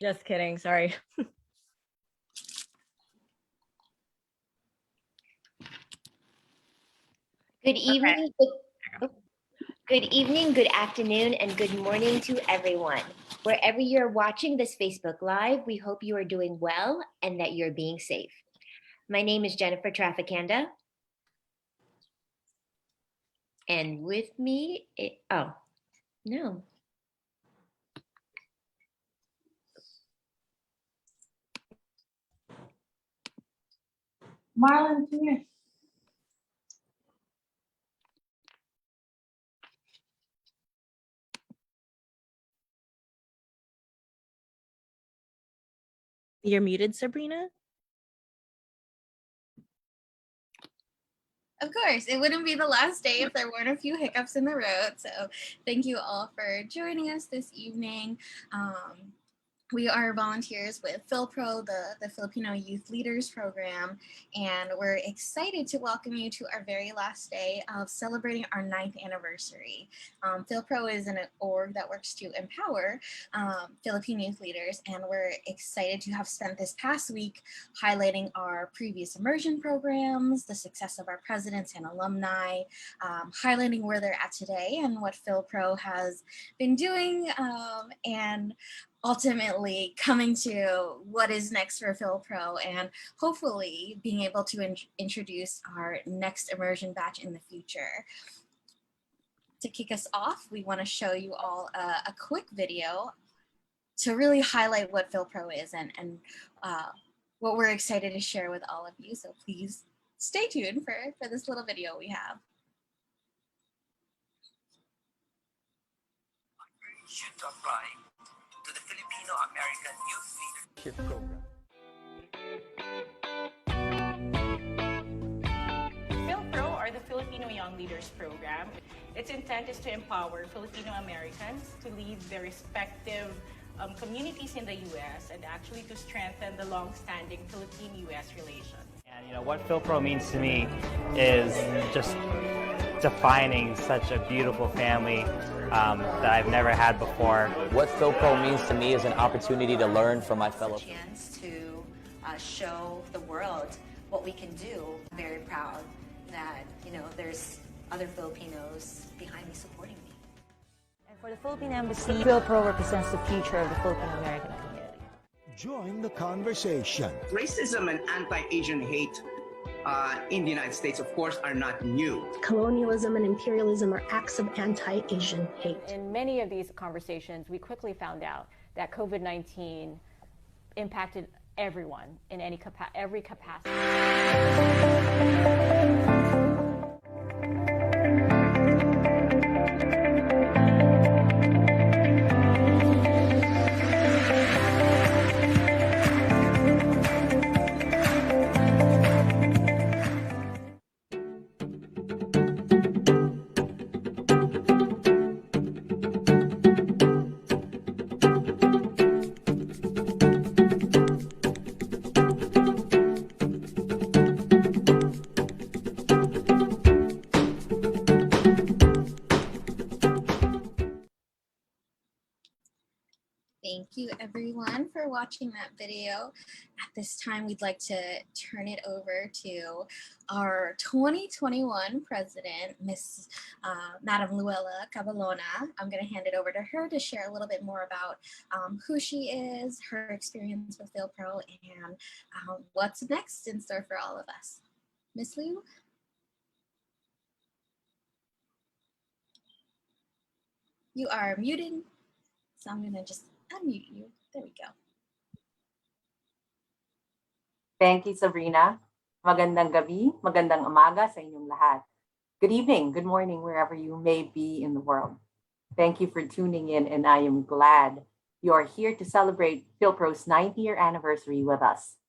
Just kidding. Sorry. Good evening. Good evening, good afternoon, and good morning to everyone. Wherever you're watching this Facebook Live, we hope you are doing well and that you're being safe. My name is Jennifer Traficanda. And with me, oh, no. Marlon, come here. You're muted, Sabrina. Of course, it wouldn't be the last day if there weren't a few hiccups in the road. So thank you all for joining us this evening. We are volunteers with FYLPRO, the Filipino Youth Leaders Program, and we're excited to welcome you to our very last day of celebrating our 9th anniversary. FYLPRO is an org that works to empower Filipino youth leaders, and we're excited to have spent this past week highlighting our previous immersion programs, the success of our presidents and alumni, highlighting where they're at today and what FYLPRO has been doing, and ultimately coming to what is next for FYLPRO, and hopefully being able to introduce our next immersion batch in the future. To kick us off, we want to show you all a quick video to really highlight what FYLPRO is and what we're excited to share with all of you. So please stay tuned for this little video we have. Should apply to the Filipino American Youth Leadership Program. FYLPRO, or the Filipino Young Leaders Program, its intent is to empower Filipino Americans to lead their respective communities in the U.S. and actually to strengthen the long-standing Philippine-U.S. relations. And what FYLPRO means to me is just defining such a beautiful family that I've never had before. What FYLPRO means to me is an opportunity to learn from my fellow. Chance to show the world what we can do. I'm very proud that there's other Filipinos behind me supporting me. And for the Philippine Embassy, FYLPRO represents the future of the Filipino American community. Join the conversation. Racism and anti-Asian hate in the United States, of course, are not new. Colonialism and imperialism are acts of anti-Asian hate. In many of these conversations, we quickly found out that COVID-19 impacted everyone in every capacity. Thank you everyone for watching that video. At this time, we'd like to turn it over to our 2021 president, Madam Luella Cabalona. I'm going to hand it over to her to share a little bit more about who she is, her experience with FYLPRO, and what's next in store for all of us. Miss Liu? You are muted, so I'm going to just unmute you. There we go. Thank you, Sabrina. Magandang gabi, magandang umaga sa inyong lahat. Good evening, good morning, wherever you may be in the world. Thank you for tuning in, and I am glad you are here to celebrate FYLPRO's 9th-year anniversary with us.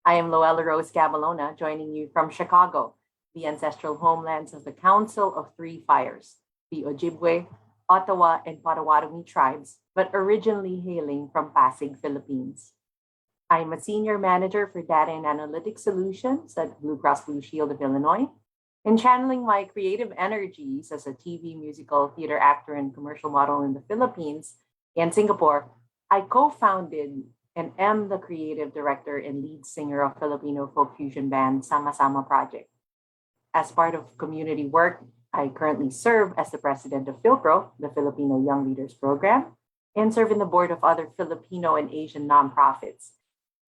I am Luella Rose Cabalona, joining you from Chicago, the ancestral homelands of the Council of Three Fires, the Ojibwe, Ottawa, and Potawatomi tribes, but originally hailing from Pasig, Philippines. I'm a senior manager for data and analytics solutions at Blue Cross Blue Shield of Illinois. In channeling my creative energies as a TV, musical, theater actor, and commercial model in the Philippines and Singapore, I co-founded and am the creative director and lead singer of Filipino folk fusion band Sama Sama Project. As part of community work, I currently serve as the president of FYLPRO, the Filipino Young Leaders Program, and serve in the board of other Filipino and Asian nonprofits,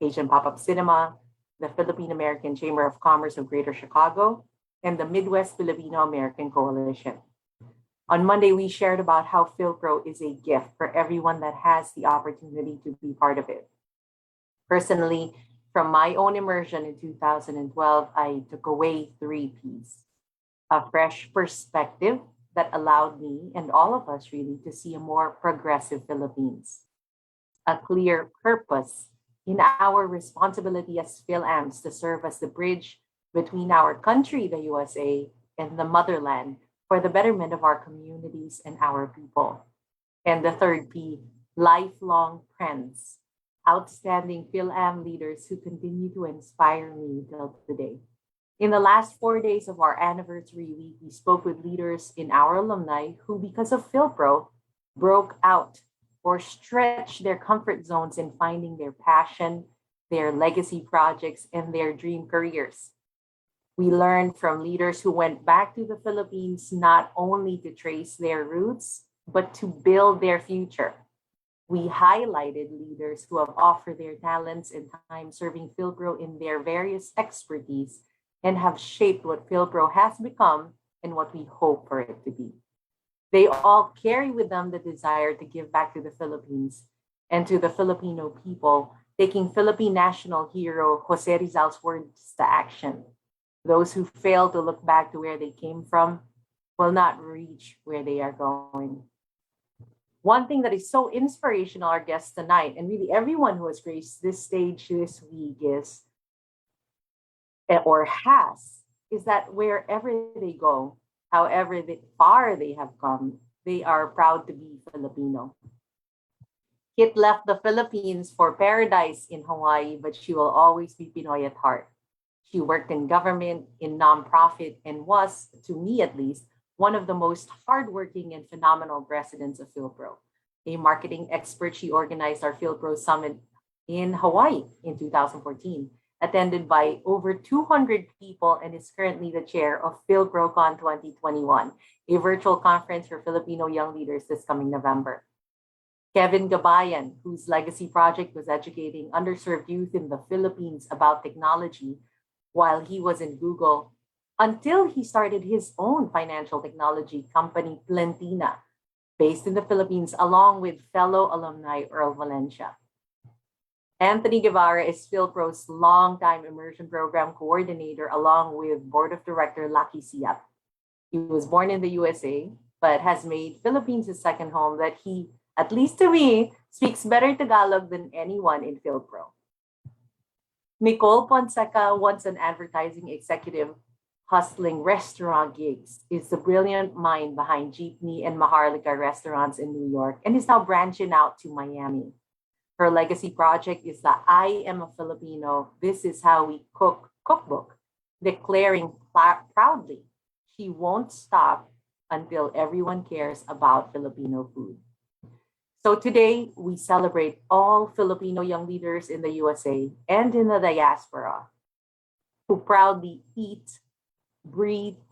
Asian Pop-Up Cinema, the Philippine American Chamber of Commerce of Greater Chicago, and the Midwest Filipino American Coalition. On Monday, we shared about how FYLPRO is a gift for everyone that has the opportunity to be part of it. Personally, from my own immersion in 2012, I took away 3 Ps. A fresh perspective that allowed me and all of us really to see a more progressive Philippines. A clear purpose in our responsibility as PhilAms to serve as the bridge between our country, the USA, and the motherland for the betterment of our communities and our people. And the 3rd P, lifelong friends, outstanding PhilAm leaders who continue to inspire me till today. In the last 4 days of our anniversary week, we spoke with leaders in our alumni who, because of FYLPRO, broke out or stretched their comfort zones in finding their passion, their legacy projects, and their dream careers. We learned from leaders who went back to the Philippines not only to trace their roots, but to build their future. We highlighted leaders who have offered their talents and time serving FYLPRO in their various expertise and have shaped what FYLPRO has become and what we hope for it to be. They all carry with them the desire to give back to the Philippines and to the Filipino people, taking Philippine national hero Jose Rizal's words to action. Those who fail to look back to where they came from will not reach where they are going. One thing that is so inspirational, our guests tonight, and really everyone who has graced this stage this week is that wherever they go, however far they have come, they are proud to be Filipino. Kit left the Philippines for paradise in Hawaii, but she will always be Pinoy at heart. She worked in government, in nonprofit, and was, to me at least, one of the most hardworking and phenomenal presidents of FYLPRO. A marketing expert, she organized our FYLPRO Summit in Hawaii in 2014, attended by over 200 people, and is currently the chair of FYLPROCon 2021, a virtual conference for Filipino young leaders this coming November. Kevin Gabayan, whose legacy project was educating underserved youth in the Philippines about technology while he was in Google, until he started his own financial technology company, Plentina, based in the Philippines, along with fellow alumni Earl Valencia. Anthony Guevara is FYLPRO's longtime immersion program coordinator, along with board of director Lucky Siap. He was born in the USA, but has made Philippines his second home that he, at least to me, speaks better Tagalog than anyone in FYLPRO. Nicole Ponseca, once an advertising executive hustling restaurant gigs, is the brilliant mind behind Jeepney and Maharlika restaurants in New York and is now branching out to Miami. Her legacy project is the I Am a Filipino, This Is How We Cook cookbook, declaring proudly she won't stop until everyone cares about Filipino food. So today, we celebrate all Filipino young leaders in the USA and in the diaspora who proudly eat, breathe,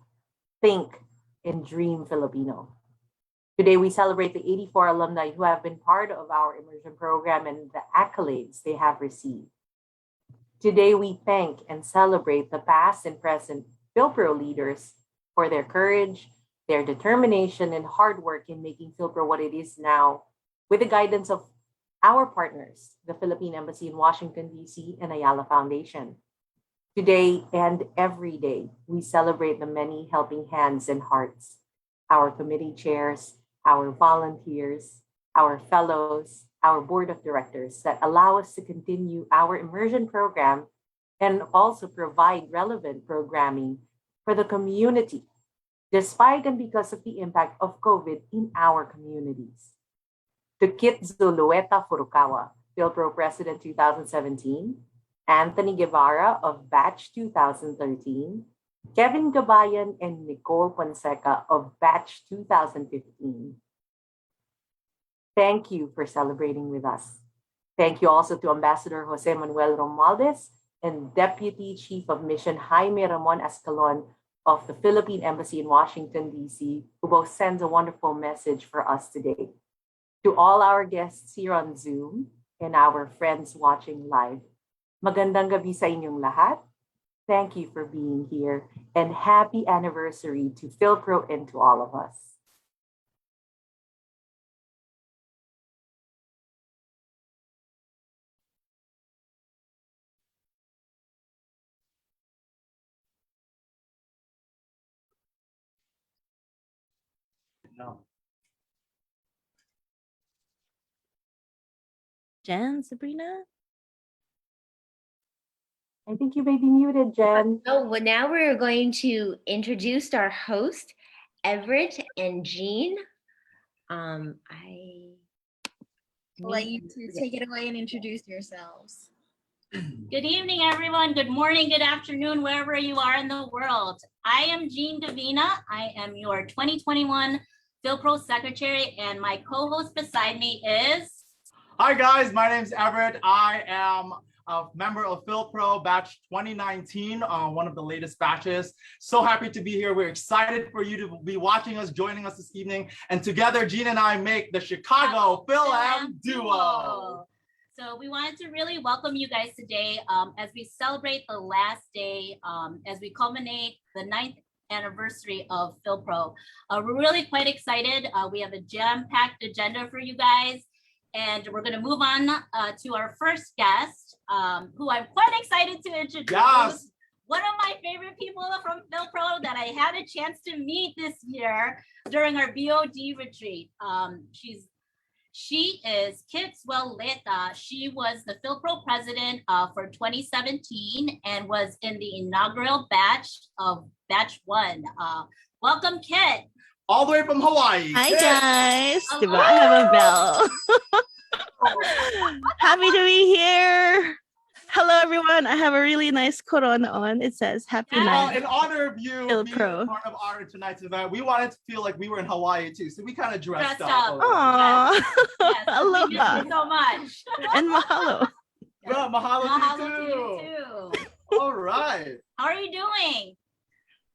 think, and dream Filipino. Today, we celebrate the 84 alumni who have been part of our immersion program and the accolades they have received. Today, we thank and celebrate the past and present FYLPRO leaders for their courage, their determination, and hard work in making FYLPRO what it is now, with the guidance of our partners, the Philippine Embassy in Washington, D.C. and Ayala Foundation. Today and every day, we celebrate the many helping hands and hearts, our committee chairs, our volunteers, our fellows, our board of directors that allow us to continue our immersion program and also provide relevant programming for the community, despite and because of the impact of COVID in our communities. To Kit Zulueta Furukawa, FYLPRO President 2017, Anthony Guevara of Batch 2013, Kevin Gabayan and Nicole Ponseca of Batch 2015. Thank you for celebrating with us. Thank you also to Ambassador Jose Manuel Romualdez and Deputy Chief of Mission Jaime Ramon Escalon of the Philippine Embassy in Washington, D.C., who both sends a wonderful message for us today. To all our guests here on Zoom and our friends watching live, magandang gabi sa inyong lahat. Thank you for being here, and happy anniversary to FYLPRO and to all of us. No. Jen, Sabrina? I think you may be muted, Jen. Oh, well, now we're going to introduce our host, Everett and Jean. I'll let you two take it away and introduce yourselves. Good evening, everyone. Good morning, good afternoon, wherever you are in the world. I am Jean Davina. I am your 2021 FYLPRO Secretary, and my co-host beside me is... Hi, guys. My name is Everett. I am a member of FYLPRO batch 2019, one of the latest batches. So happy to be here. We're excited for you to be watching us, joining us this evening. And together, Jean and I make the Chicago Phil-Am Duo. So we wanted to really welcome you guys today as we celebrate the last day, as we culminate the 9th anniversary of FYLPRO. We're really quite excited. We have a jam-packed agenda for you guys. And we're going to move on to our first guest, who I'm quite excited to introduce. Yes. One of my favorite people from FYLPRO that I had a chance to meet this year during our BOD retreat. She is Kit Swell-Leta. She was the FYLPRO president for 2017 and was in the inaugural batch of batch 1. Welcome, Kit. All the way from Hawaii. Hi, guys. Diba? I have a bell. Happy to be here. Hello, everyone. I have a really nice corona on. It says happy night. In honor of you being FYLPRO. part of our tonight's event, we wanted to feel like we were in Hawaii too. So we kind of dressed up. Aww. Yes, Aloha. we miss you so much. And mahalo. Yeah, mahalo, Mahalo to to you you too. All right. How are you doing?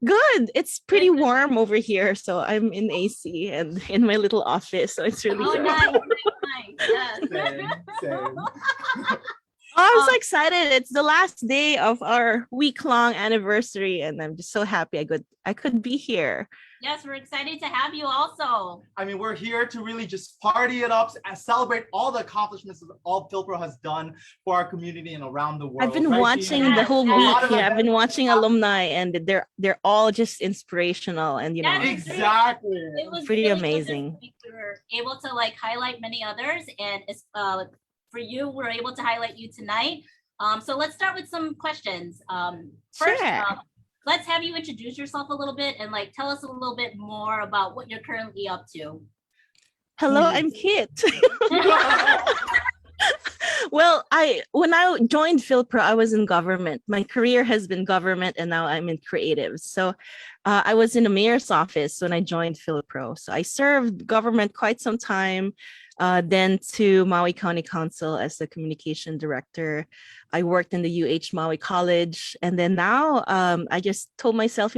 Good. It's pretty warm over here. So I'm in AC and in my little office. So it's really good. Nice. Yes. Same. Oh, I'm so excited. It's the last day of our week-long anniversary, and I'm just so happy I could be here. Yes, we're excited to have you also. I mean, we're here to really just party it up and celebrate all the accomplishments that all FYLPRO has done for our community and around the world. I've been watching the whole week here. I've been watching alumni, and they're all just inspirational, and exactly. It was pretty really amazing. We were able to highlight many others, and for you, we're able to highlight you tonight. So let's start with some questions. First, let's have you introduce yourself a little bit and tell us a little bit more about what you're currently up to. Hello, I'm Kit. Well, when I joined FYLPRO, I was in government. My career has been government, and now I'm in creatives. So I was in the mayor's office when I joined FYLPRO. So I served government quite some time. Then to Maui County Council as the communication director. I worked in the UH Maui College. And then now I just told myself,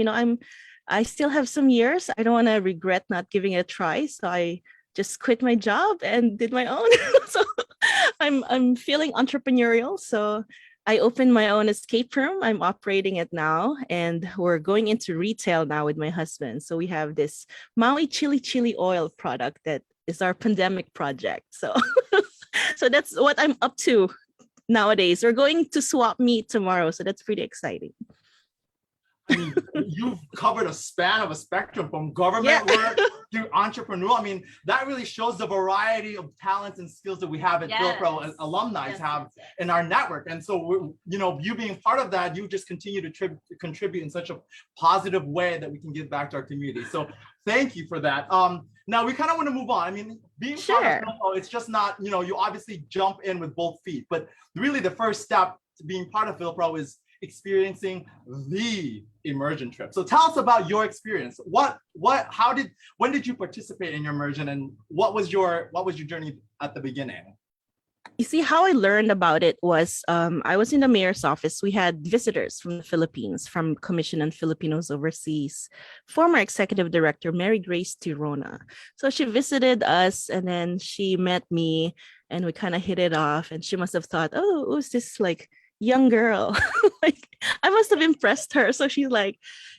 I still have some years. I don't want to regret not giving it a try. So I just quit my job and did my own. So I'm feeling entrepreneurial. So I opened my own escape room. I'm operating it now, and we're going into retail now with my husband. So we have this Maui chili oil product that is our pandemic project. So that's what I'm up to nowadays. We're going to swap meet tomorrow. So that's pretty exciting. I mean, you've covered a span of a spectrum from government work to entrepreneurial. I mean, that really shows the variety of talents and skills that we have at FYLPRO and alumni have in our network. And so, you being part of that, you just continue to contribute in such a positive way that we can give back to our community. So thank you for that. Now we kind of want to move on. I mean, being part of FYLPRO, it's just not, you obviously jump in with both feet, but really the first step to being part of FYLPRO is experiencing the immersion trip. So tell us about your experience. When did you participate in your immersion, and what was your journey at the beginning? You see, how I learned about it was I was in the mayor's office. We had visitors from the Philippines, from Commission on Filipinos Overseas, former executive director Mary Grace Tirona. So she visited us, and then she met me, and we kind of hit it off. And she must have thought, oh, who's this like young girl? Like, I must have impressed her. So she's like,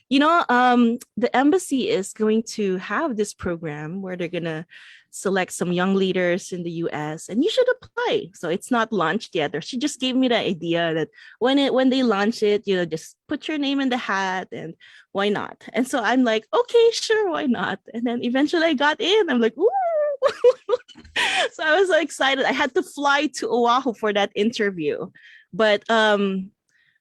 the embassy is going to have this program where they're gonna select some young leaders in the US, and you should apply. So it's not launched yet. Or she just gave me the idea that when they launch it, just put your name in the hat, and why not? And so I'm like, okay, sure, why not? And then eventually I got in. I'm like, ooh. So I was so excited. I had to fly to Oahu for that interview. But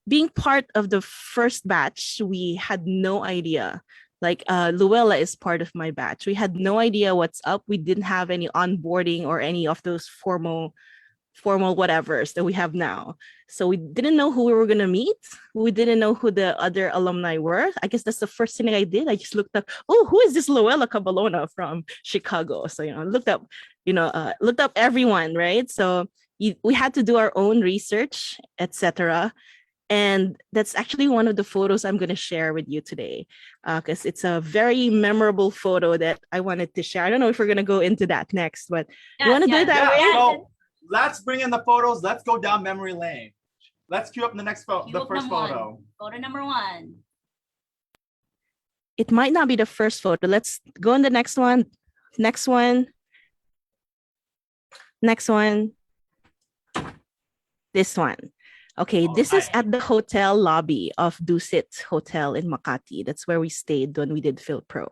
being part of the first batch, we had no idea. Like Luella is part of my batch. We had no idea what's up. We didn't have any onboarding or any of those formal whatevers that we have now. So we didn't know who we were going to meet. We didn't know who the other alumni were. I guess that's the first thing I did. I just looked up, oh, who is this Luella Cabalona from Chicago? So, looked up everyone, right? So we had to do our own research, etc. And that's actually one of the photos I'm going to share with you today, because it's a very memorable photo that I wanted to share. I don't know if we're going to go into that next, but you want to do it that way? So let's bring in the photos. Let's go down memory lane. Let's cue up the next the first photo. Photo number 1. It might not be the first photo. Let's go on the next one. Next one. Next one. This one. Okay, this is at the hotel lobby of Dusit Hotel in Makati. That's where we stayed when we did FYLPRO.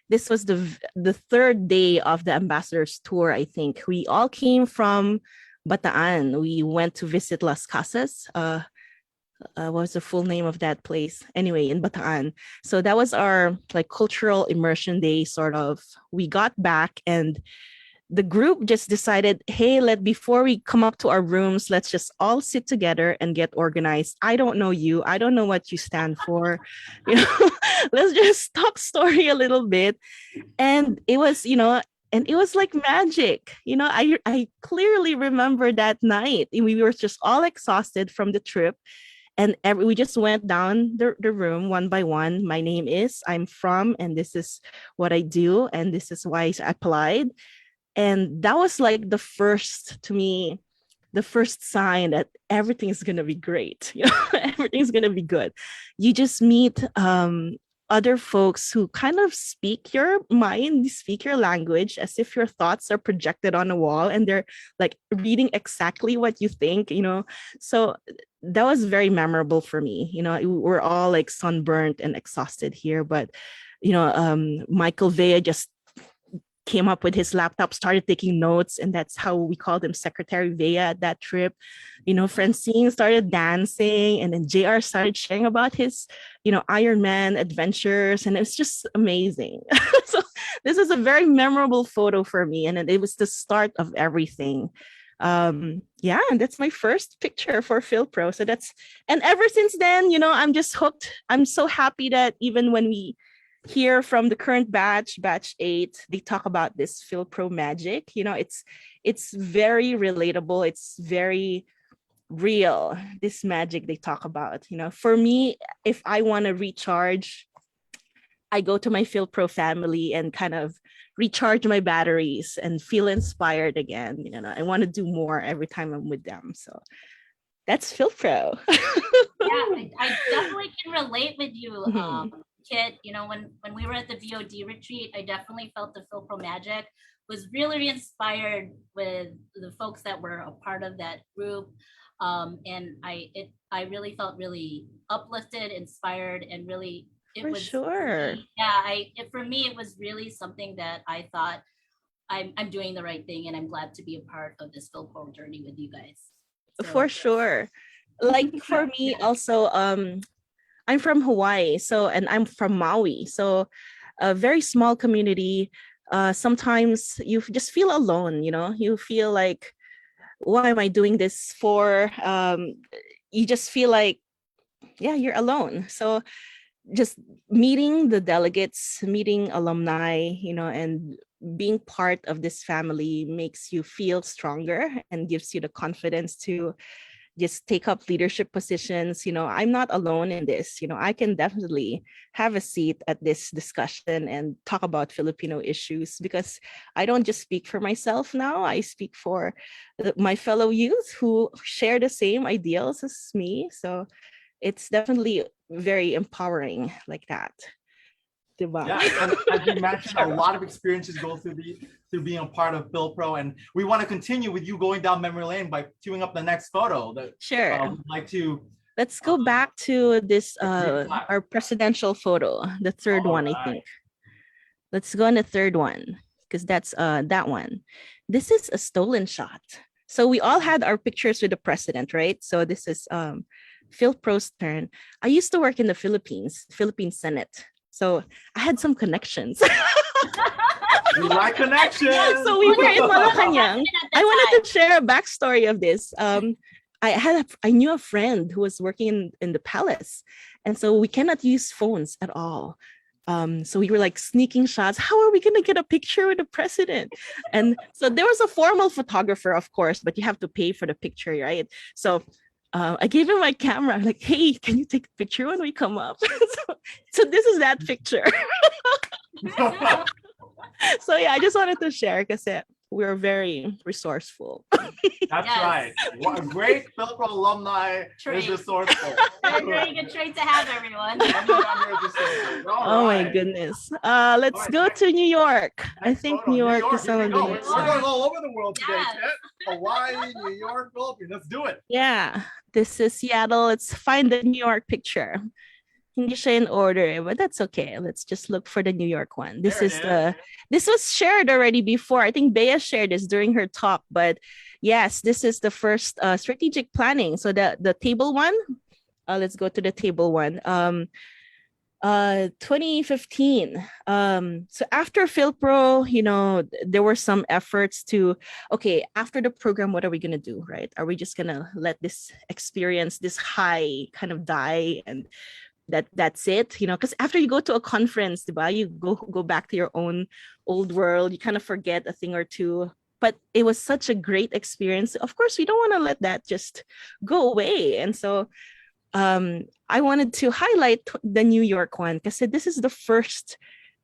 This was the third day of the ambassador's tour, I think. We all came from Bataan. We went to visit Las Casas. What was the full name of that place? Anyway, in Bataan. So that was our cultural immersion day, sort of. We got back and the group just decided, hey, before we come up to our rooms, let's just all sit together and get organized. I don't know you. I don't know what you stand for. Let's just talk story a little bit. And it was, and it was like magic. I clearly remember that night. We were just all exhausted from the trip. And we just went down the room one by one. My name is, I'm from, and this is what I do. And this is why I applied. And that was like the first sign that everything is going to be great. Everything's going to be good. You just meet other folks who kind of speak your mind, speak your language as if your thoughts are projected on a wall and they're reading exactly what you think, So that was very memorable for me. We're all sunburnt and exhausted here, but, Michael Vea just came up with his laptop, started taking notes, and that's how we called him Secretary Vea at that trip. Francine started dancing, and then JR started sharing about his, Ironman adventures, and it's just amazing. So this is a very memorable photo for me, and it was the start of everything. And that's my first picture for FYLPRO. So and ever since then, I'm just hooked. I'm so happy that even when we hear from the current batch 8, they talk about this FYLPRO magic. It's very relatable. It's very real, this magic they talk about. For me, if I want to recharge, I go to my FYLPRO family and kind of recharge my batteries and feel inspired again. I want to do more every time I'm with them. So that's FYLPRO. I definitely can relate with you. Kit, when we were at the VOD retreat, I definitely felt the FYLPRO magic. Was really inspired with the folks that were a part of that group, and I really felt really uplifted, inspired, and really for me it was really something that I thought I'm doing the right thing, and I'm glad to be a part of this FYLPRO journey with you guys. So, for sure. For me also, I'm from Hawaii, and I'm from Maui. So a very small community. Sometimes you just feel alone, you feel like, why am I doing this for? You just feel like, you're alone. So just meeting the delegates, meeting alumni, and being part of this family makes you feel stronger and gives you the confidence to just take up leadership positions. I'm not alone in this. I can definitely have a seat at this discussion and talk about Filipino issues, because I don't just speak for myself now. I speak for my fellow youth who share the same ideals as me. So it's definitely very empowering like that. Yeah, and as you mentioned, a lot of experiences go through being a part of FYLPRO, and we want to continue with you going down memory lane by queuing up the next photo. Sure. We'd like to. Let's go back to this our presidential photo, the third one, I think. Let's go on the third one, because that's that one. This is a stolen shot. So we all had our pictures with the president, right? So this is FYLPRO's turn. I used to work in the Philippine Senate. So I had some connections. You like connections. Yeah, so we were in Malacanang. I wanted to share a backstory of this. I knew a friend who was working in the palace, and so we cannot use phones at all. So we were like sneaking shots. How are we gonna get a picture with the president? And so there was a formal photographer, of course, but you have to pay for the picture, right? So I gave him my camera. I'm like, hey, can you take a picture when we come up? so this is that picture. So yeah, I just wanted to share because we were very resourcul. That's right. What a great FYLPRO alumni is resourceful. Very good trait to have, everyone. Oh my goodness. Let's go to New York. I think New York is some of the next. We're going all over the world today, Hawaii, New York, Philippines. Let's do it. Yeah, this is Seattle. Let's find the New York picture. Hindi siya in order, but that's okay. Let's just look for the New York one. This was shared already before. I think Bea shared this during her talk, but yes, this is the first strategic planning. So the table one, let's go to the table one. 2015. So after FYLPRO, there were some efforts to, okay, after the program, what are we gonna do, right? Are we just gonna let this experience, this high kind of die and that's it, because after you go to a conference, you go back to your own old world, you kind of forget a thing or two, but it was such a great experience. Of course, we don't want to let that just go away. And so I wanted to highlight the New York one because this is the first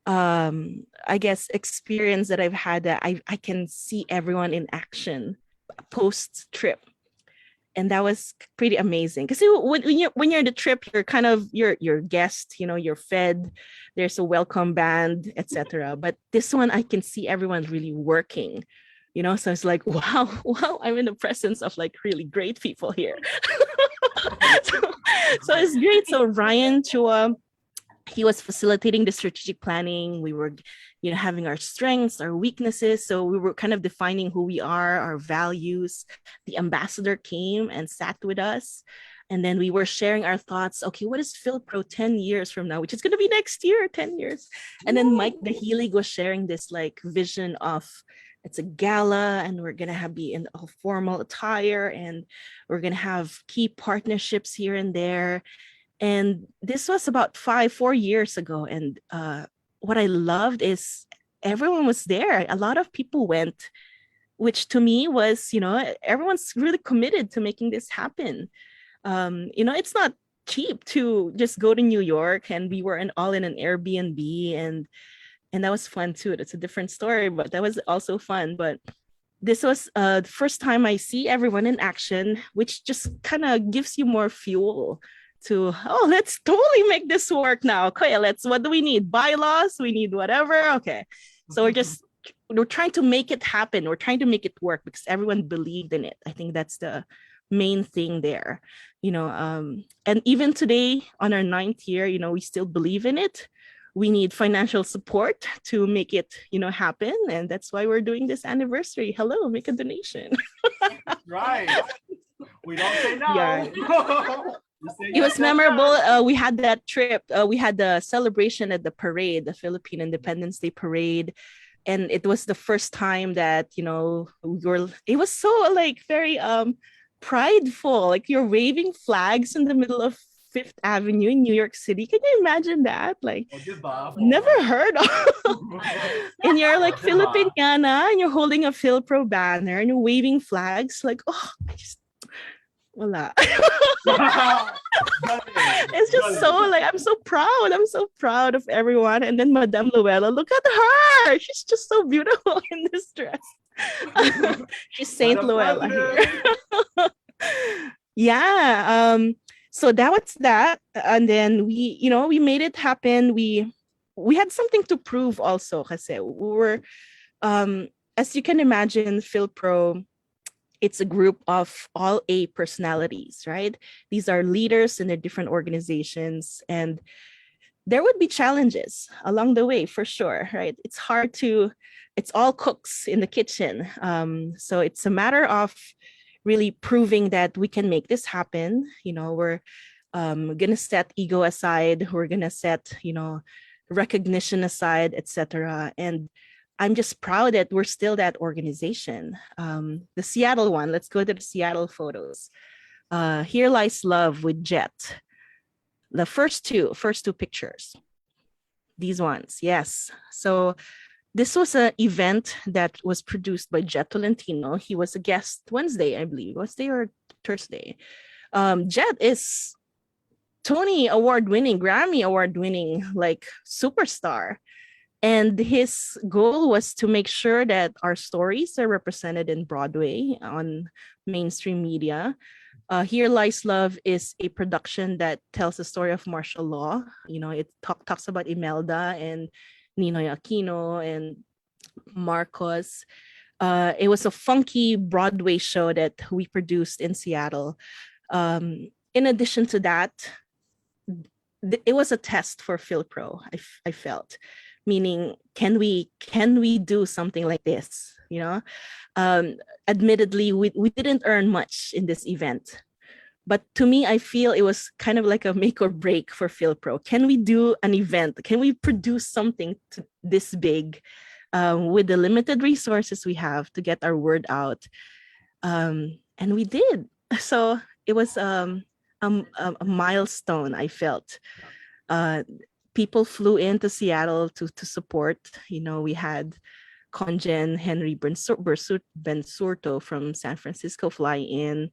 I guess experience that I've had that I can see everyone in action post trip. And that was pretty amazing because when you're in the trip, you're kind of your guest, you're fed, there's a welcome band, etc. But this one, I can see everyone really working, so it's like, wow, I'm in the presence of like really great people here. so it's great. So Ryan Chua, he was facilitating the strategic planning. We were, having our strengths, our weaknesses. So we were kind of defining who we are, our values. The ambassador came and sat with us. And then we were sharing our thoughts. Okay, what is FYLPRO 10 years from now, which is going to be next year, 10 years. And then Mike the Healy was sharing this like vision of, it's a gala and we're going to be in a formal attire and we're going to have key partnerships here and there. And this was about 4 years ago. And what I loved is everyone was there. A lot of people went, which to me was, everyone's really committed to making this happen. It's not cheap to just go to New York, and we were all in an Airbnb, and that was fun too. It's a different story, but that was also fun. But this was the first time I see everyone in action, which just kind of gives you more fuel to, let's totally make this work now. Okay, what do we need? Bylaws? We need whatever. Okay. So we're trying to make it happen. We're trying to make it work because everyone believed in it. I think that's the main thing there, and even today on our 9th year, we still believe in it. We need financial support to make it, happen. And that's why we're doing this anniversary. Hello, make a donation. Right. We don't say no. Yeah. It was memorable. We had that trip. We had the celebration at the parade, the Philippine Independence Day parade. And it was the first time that, it was so like very prideful. Like you're waving flags in the middle of Fifth Avenue in New York City. Can you imagine that? Like, diba? never heard of. And you're like Filipiniana and you're holding a FYLPRO banner and you're waving flags. Like, oh, I just, wala. It's just so like, I'm so proud. I'm so proud of everyone. And then Madame Luella, look at her. She's just so beautiful in this dress. She's Saint Luella here. Yeah. So that was that. And then we made it happen. We had something to prove also, kasi we were, as you can imagine, FYLPRO, it's a group of all A personalities, right? These are leaders in their different organizations, and there would be challenges along the way for sure, right? It's all cooks in the kitchen. So it's a matter of really proving that we can make this happen. We're gonna set ego aside. We're gonna set, recognition aside, etc. And I'm just proud that we're still that organization. The Seattle one, let's go to the Seattle photos. Here Lies Love with Jet. The first two pictures. These ones, yes. So this was an event that was produced by Jet Tolentino. He was a guest Wednesday, I believe. Wednesday or Thursday. Jet is Tony award-winning, Grammy award-winning, like superstar. And his goal was to make sure that our stories are represented in Broadway on mainstream media. Here Lies Love is a production that tells the story of martial law. It talks about Imelda and Ninoy Aquino and Marcos. It was a funky Broadway show that we produced in Seattle. In addition to that, it was a test for FYLPRO, I felt. Meaning, can we do something like this? Admittedly, we didn't earn much in this event, but to me, I feel it was kind of like a make or break for FYLPRO. Can we do an event? Can we produce something this big with the limited resources we have to get our word out? And we did. So it was a milestone, I felt. People flew into Seattle to support. We had Conjen Henry Bensurto from San Francisco fly in.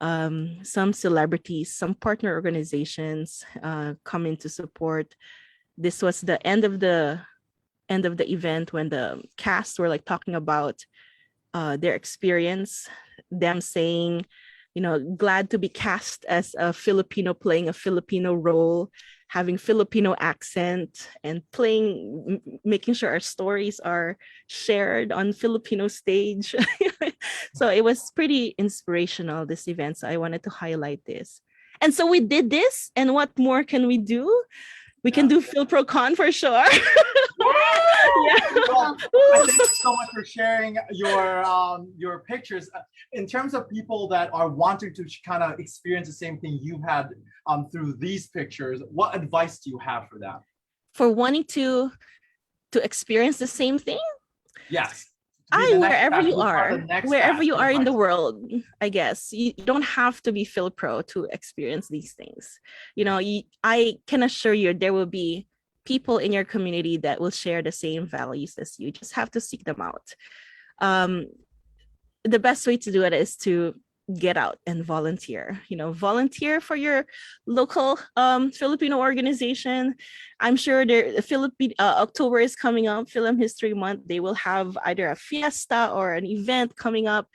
Some celebrities, some partner organizations come in to support. This was the end of the event when the cast were like talking about their experience, them saying, glad to be cast as a Filipino playing a Filipino role, having Filipino accent, and making sure our stories are shared on Filipino stage. So it was pretty inspirational, this event. So I wanted to highlight this. And so we did this. And what more can we do? We can do FYLPROCon for sure. Well, I thank you so much for sharing your pictures. In terms of people that are wanting to kind of experience the same thing you've had through these pictures, what advice do you have for that? For wanting to experience the same thing? Yes. Wherever you are in the world, I guess you don't have to be FYLPRO to experience these things. I can assure you there will be people in your community that will share the same values as you. Just have to seek them out. The best way to do it is to get out and volunteer. Volunteer for your local Filipino organization. I'm sure October is coming up, Film History Month. They will have either a fiesta or an event coming up.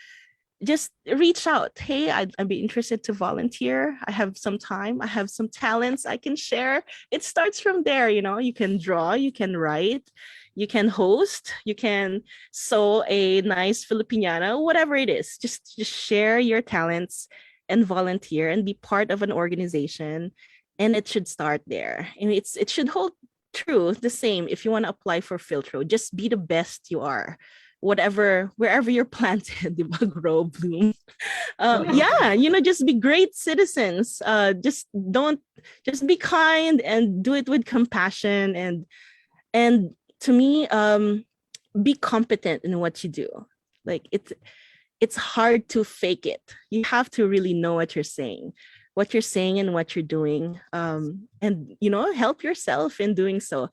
Just reach out. Hey, I'd be interested to volunteer. I have some time. I have some talents I can share. It starts from there. You can draw, you can write, you can host, you can sew a nice Filipiniana, whatever it is. Just share your talents and volunteer and be part of an organization. And it should start there. And it should hold true the same if you want to apply for FYLPRO. Just be the best you are. Wherever you're planted, grow, bloom. Just be great citizens. Just be kind and do it with compassion and to me, be competent in what you do. Like it's hard to fake it. You have to really know what you're saying. what you're saying and what you're doing. And, help yourself in doing so.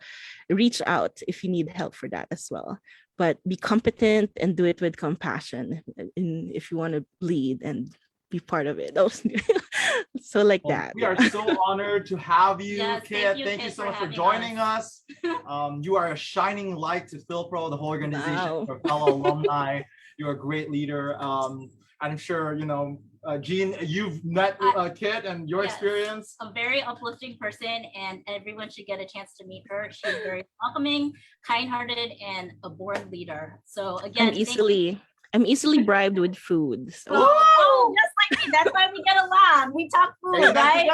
Reach out if you need help for that as well. But be competent and do it with compassion. If you want to lead and be part of it. So like that. We are so honored to have you, Yes, Kit. Kit, Thank you so much for having joining us. You are a shining light to FYLPRO, the whole organization, Wow. for fellow alumni. You're a great leader. I'm sure, Jean, you've met Kit and your Yes, experience. a very uplifting person, and everyone should get a chance to meet her. She's very welcoming, kind-hearted, and a born leader. So again, I'm easily bribed with food. So. Oh, just like me. That's why we get along. We talk food, right?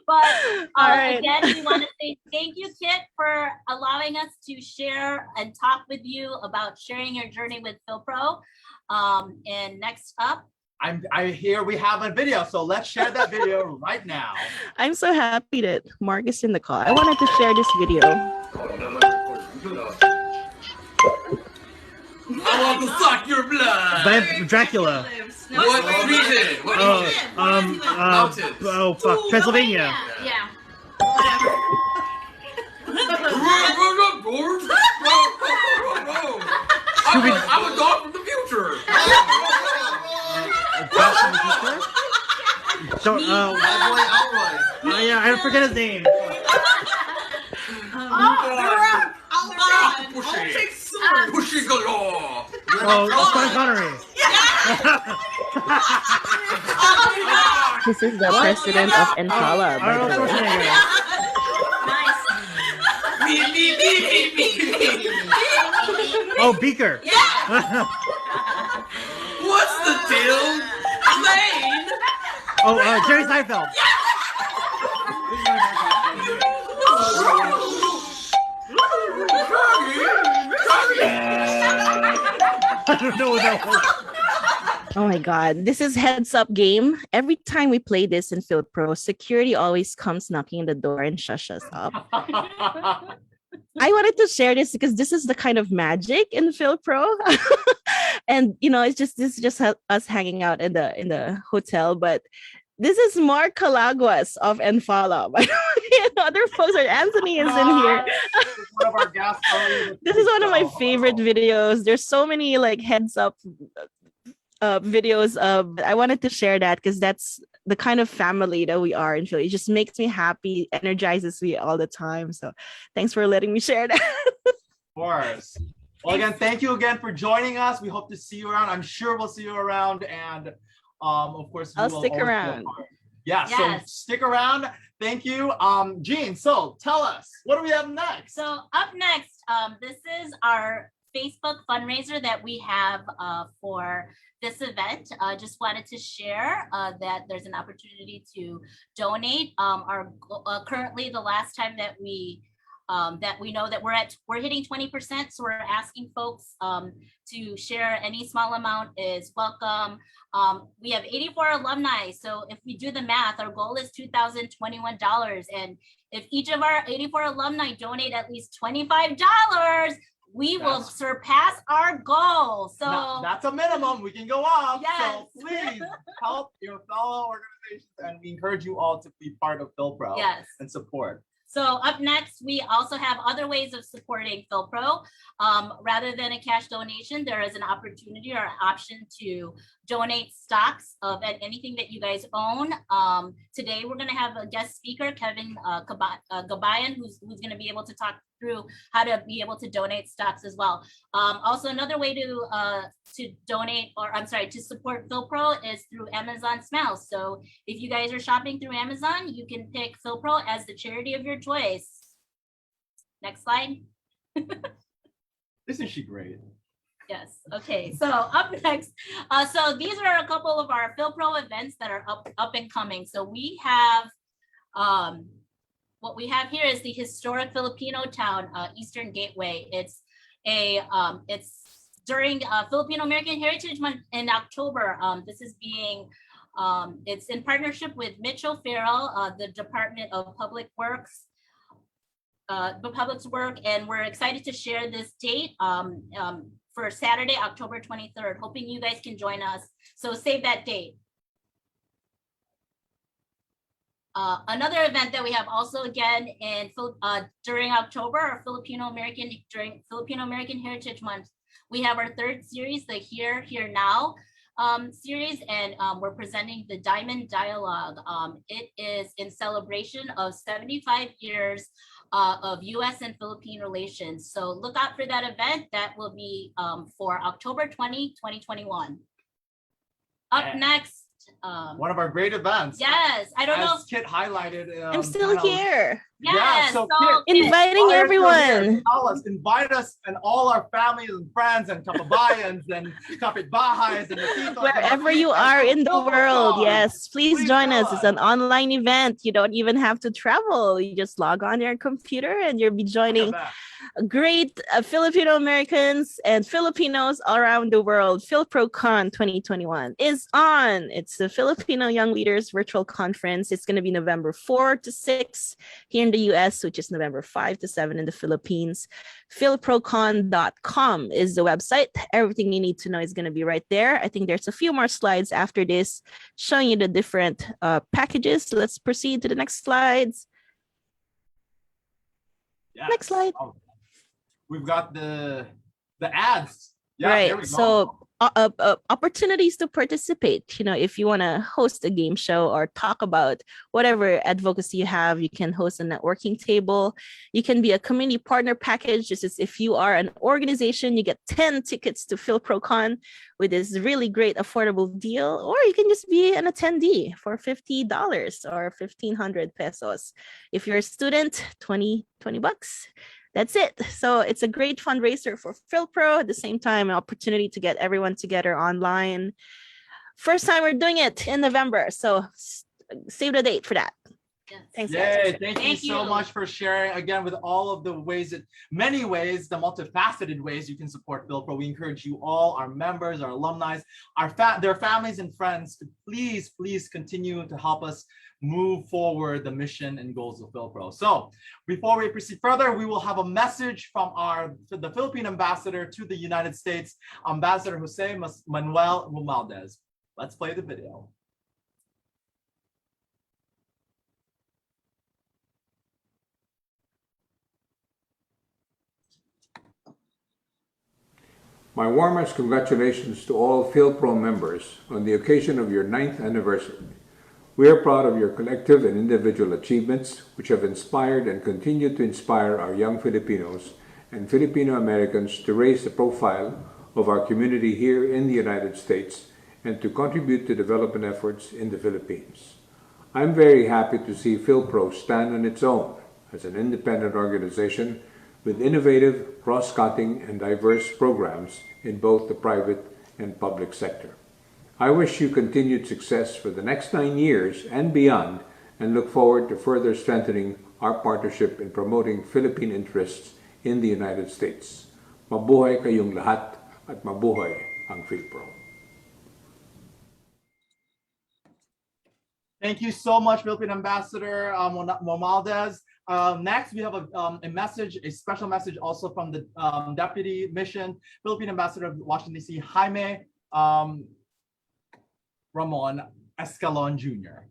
But All right. again, we want to say thank you, Kit, for allowing us to share and talk with you about sharing your journey with FYLPRO. And next up, I hear we have a video, so let's share that video right now. I'm so happy that Mark is in the call. I wanted to share this video. I want to suck your blood. By Dracula. What region? Oh fuck, Pennsylvania. Yeah. I'm a dog from the future. Don't, yeah, I forget his name. Pushing galore. Oh, Sean Connery. This is the president of Enfala, by the way. Oh, Beaker. What's the deal? Lane. Oh, Jerry Seinfeld. I don't know what that was. Oh my God, this is heads up game. Every time we play this in FYLPRO, security always comes knocking on the door and shush us up. I wanted to share this because this is the kind of magic in FYLPRO. And this is just us hanging out in the hotel, but this is Mark Calaguas of Enfala. Other folks are Anthony is in here. One of our guests. This is one of my favorite videos. There's so many heads up videos. I wanted to share that because that's the kind of family that we are in Philly. It just makes me happy, energizes me all the time. So thanks for letting me share that. Of course. Well, again, thank you again for joining us. We hope to see you around. I'm sure we'll see you around. And of course, I'll stick around. Yeah, Yes. So stick around. Thank you. Jean, so tell us, what do we have next? So up next, this is our Facebook fundraiser that we have for this event. Just wanted to share that there's an opportunity to donate. Currently, the last time that we know that we're hitting 20%, so we're asking folks to share. Any small amount is welcome. We have 84 alumni, so if we do the math, our goal is $2,021, and if each of our 84 alumni donate at least $25, we will surpass our goal. So that's a minimum. We can go up. Yes. So please help your fellow organizations, and we encourage you all to be part of FYLPRO and support. So up next, we also have other ways of supporting FYLPRO. Rather than a cash donation, there is an opportunity or option to donate stocks of anything that you guys own. Today, we're going to have a guest speaker, Kevin Gabayan, who's going to be able to talk through how to be able to donate stocks as well. Also, another way to donate, or I'm sorry, to support FYLPRO is through Amazon Smiles. So if you guys are shopping through Amazon, you can pick FYLPRO as the charity of your choice. Next slide. Isn't she great? Yes. Okay. So up next, so these are a couple of our FYLPRO events that are up and coming. So we have, what we have here is the historic Filipino town, Eastern Gateway. It's during Filipino American Heritage Month in October. This is being, it's in partnership with Mitch O'Farrell, the Department of Public Works, and we're excited to share this date for Saturday, October 23rd. Hoping you guys can join us. So save that date. Another event that we have also again during October, our during Filipino American Heritage Month, we have our third series, the Here Now series, and we're presenting the Diamond Dialogue. It is in celebration of 75 years of U.S. and Philippine relations. So look out for that event. That will be for October 2021. Up next, one of our great events. Yes, I don't know if Kit highlighted. I'm still here. Yes, so Kit, inviting everyone. Invite us and all our families and friends and kababayans and kapitbahays and the wherever you are in the world. Yes, please join us. It's an online event. You don't even have to travel. You just log on your computer and you'll be joining great Filipino Americans and Filipinos all around the world. FYLPROCon 2021 is on. It's the Filipino Young Leaders Virtual Conference. It's going to be November 4 to 6 here in the US, which is November 5 to 7 in the Philippines. FYLPROCon.com is the website. Everything you need to know is going to be right there. I think there's a few more slides after this showing you the different packages. So let's proceed to the next slides. Yes. Next slide. We've got the ads. Yeah, right. There we go. So opportunities to participate. You know, if you want to host a game show or talk about whatever advocacy you have, you can host a networking table. You can be a community partner package. Just as if you are an organization, you get 10 tickets to FYLPROCon with this really great affordable deal, or you can just be an attendee for $50 or 1,500 pesos. If you're a student, 20 bucks. That's it. So it's a great fundraiser for FYLPRO. At the same time, an opportunity to get everyone together online. First time we're doing it in November. So save the date for that. Thanks, guys. Thank you so much for sharing again with all of the ways many ways, the multifaceted ways you can support FYLPRO. We encourage you all, our members, our alumni, their families and friends to please continue to help us move forward the mission and goals of FYLPRO. So before we proceed further, we will have a message from the Philippine ambassador to the United States, Ambassador Jose Manuel Romualdez. Let's play the video. My warmest congratulations to all FYLPRO members on the occasion of your 9th anniversary. We are proud of your collective and individual achievements, which have inspired and continue to inspire our young Filipinos and Filipino Americans to raise the profile of our community here in the United States and to contribute to development efforts in the Philippines. I'm very happy to see FYLPRO stand on its own as an independent organization with innovative, cross-cutting, and diverse programs in both the private and public sector. I wish you continued success for the next 9 years and beyond, and look forward to further strengthening our partnership in promoting Philippine interests in the United States. Mabuhay kayong lahat at mabuhay ang FYLPRO. Thank you so much, Philippine Ambassador Romualdez. Next, we have a special message also from the Deputy Mission Philippine Ambassador of Washington, D.C., Jaime Ramon Escalon Jr.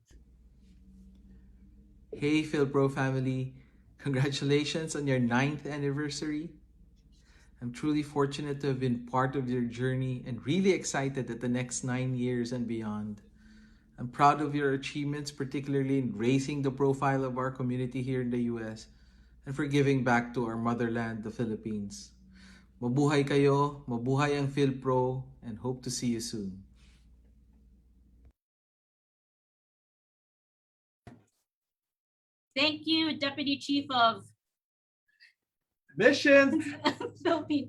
Hey, FYLPRO family. Congratulations on your 9th anniversary. I'm truly fortunate to have been part of your journey and really excited at the next 9 years and beyond. I'm proud of your achievements, particularly in raising the profile of our community here in the US and for giving back to our motherland, the Philippines. Mabuhay kayo, mabuhay ang FYLPRO, and hope to see you soon. Thank you, Deputy Chief of Missions. Philippines.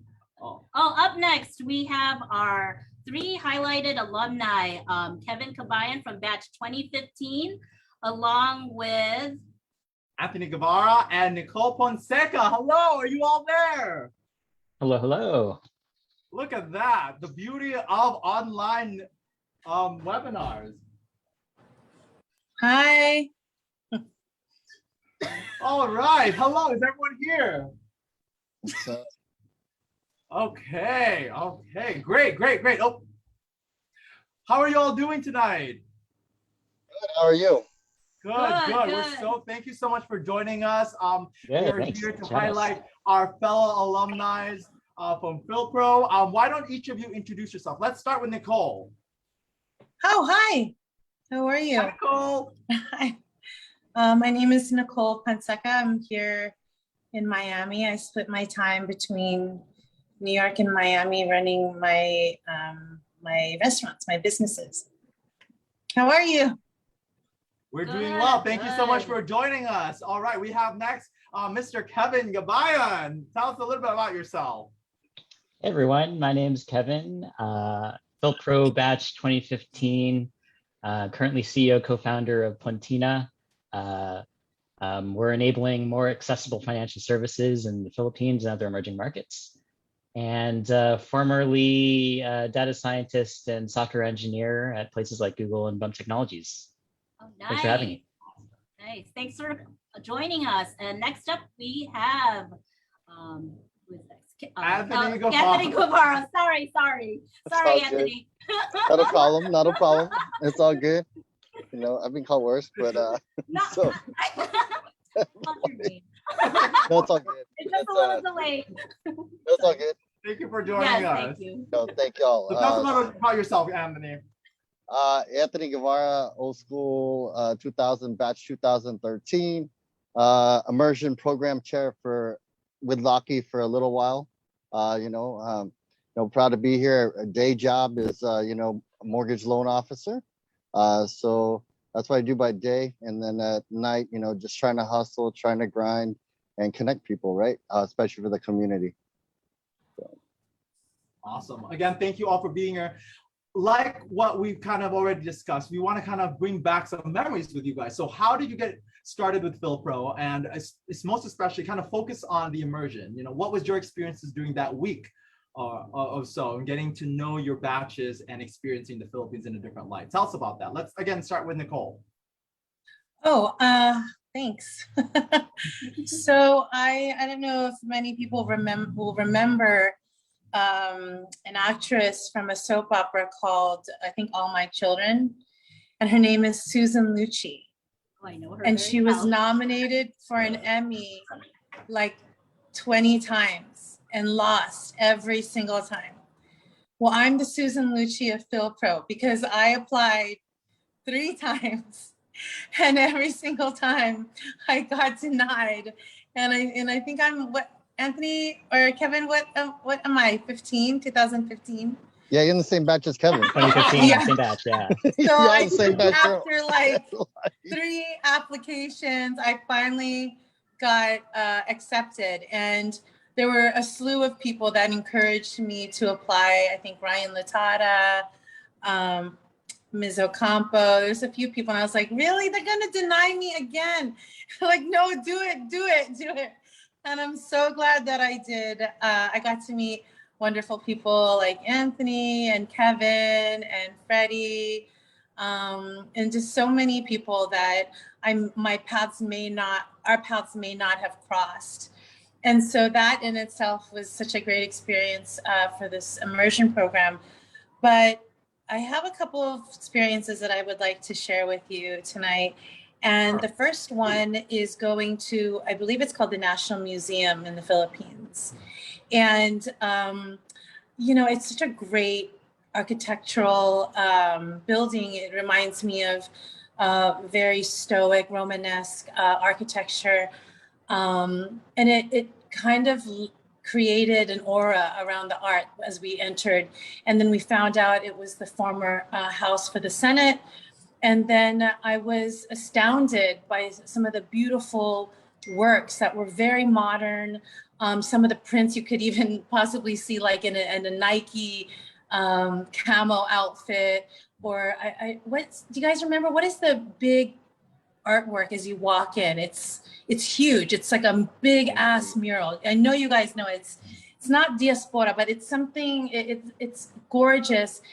Up next, we have our 3 highlighted alumni, Kevin Cabayan from batch 2015, along with Anthony Guevara and Nicole Ponseca. Hello, are you all there? Hello. Look at that, the beauty of online webinars. Hi. All right, hello, is everyone here? Okay, great. How are you all doing tonight? Good. How are you? Good. Thank you so much for joining us. We are Thanks. here to highlight our fellow alumni from FYLPRO. Why don't each of you introduce yourself? Let's start with Nicole. Oh, hi. How are you? Hi, Nicole. Hi. My name is Nicole Panseca. I'm here in Miami. I split my time between New York and Miami running my my restaurants, my businesses. How are you? We're doing well. Thank you so much for joining us. All right, we have next Mr. Kevin Gabayan. Tell us a little bit about yourself. Hey everyone, my name is Kevin, FYLPRO batch 2015, currently CEO, co-founder of Puntina. We're enabling more accessible financial services in the Philippines and other emerging markets. And formerly data scientist and software engineer at places like Google and Bump Technologies. Oh, nice. Thanks for having me. Nice. Thanks for joining us. And next up we have, who is next? Anthony Guevara. Anthony Guevara. Sorry, Anthony. Not a problem. It's all good. You know, I've been called worse, but so. No, it's all good. It's just a little delayed. It's all good. Thank you for joining us. Thank you. No, thank y'all. So tell us about yourself, Anthony. Anthony Guevara, old school, 2000 batch 2013, immersion program chair with Lockheed for a little while. Proud to be here. A day job is a mortgage loan officer. So that's what I do by day, and then at night, just trying to hustle, trying to grind, and connect people, right? Especially for the community. So. Awesome. Again, thank you all for being here. Like what we've kind of already discussed, we want to kind of bring back some memories with you guys. So how did you get started with FYLPRO? And it's most especially kind of focus on the immersion. What was your experiences during that week or so, and getting to know your batches and experiencing the Philippines in a different light? Tell us about that. Let's again start with Nicole. Oh, thanks. So I don't know if many people will remember an actress from a soap opera called, I think, All My Children, and her name is Susan Lucci. Oh, I know her. And she was nominated for an Emmy like 20 times and lost every single time. Well, I'm the Susan Lucci of FYLPRO because I applied 3 times, and every single time I got denied. And I think I'm what, Anthony or Kevin, what am I, 2015? Yeah, you're in the same batch as Kevin. 2015, yeah. Same batch, yeah. So I think after like 3 applications, I finally got accepted. And there were a slew of people that encouraged me to apply. I think Ryan Latata, Ms. Ocampo, there's a few people. And I was like, really? They're gonna deny me again? Like, no, do it. And I'm so glad that I did. I got to meet wonderful people like Anthony and Kevin and Freddie, and just so many people that our paths may not have crossed. And so that in itself was such a great experience for this immersion program. But I have a couple of experiences that I would like to share with you tonight. And the first one is going to, I believe it's called the National Museum in the Philippines. And, it's such a great architectural building. It reminds me of very stoic Romanesque architecture. And it kind of created an aura around the art as we entered. And then we found out it was the former house for the Senate. And then I was astounded by some of the beautiful works that were very modern. Some of the prints you could even possibly see like in a Nike camo outfit. Or do you guys remember, what is the big artwork as you walk in? It's huge. It's like a big ass mural. I know you guys know it's not diaspora, but it's something, it's gorgeous.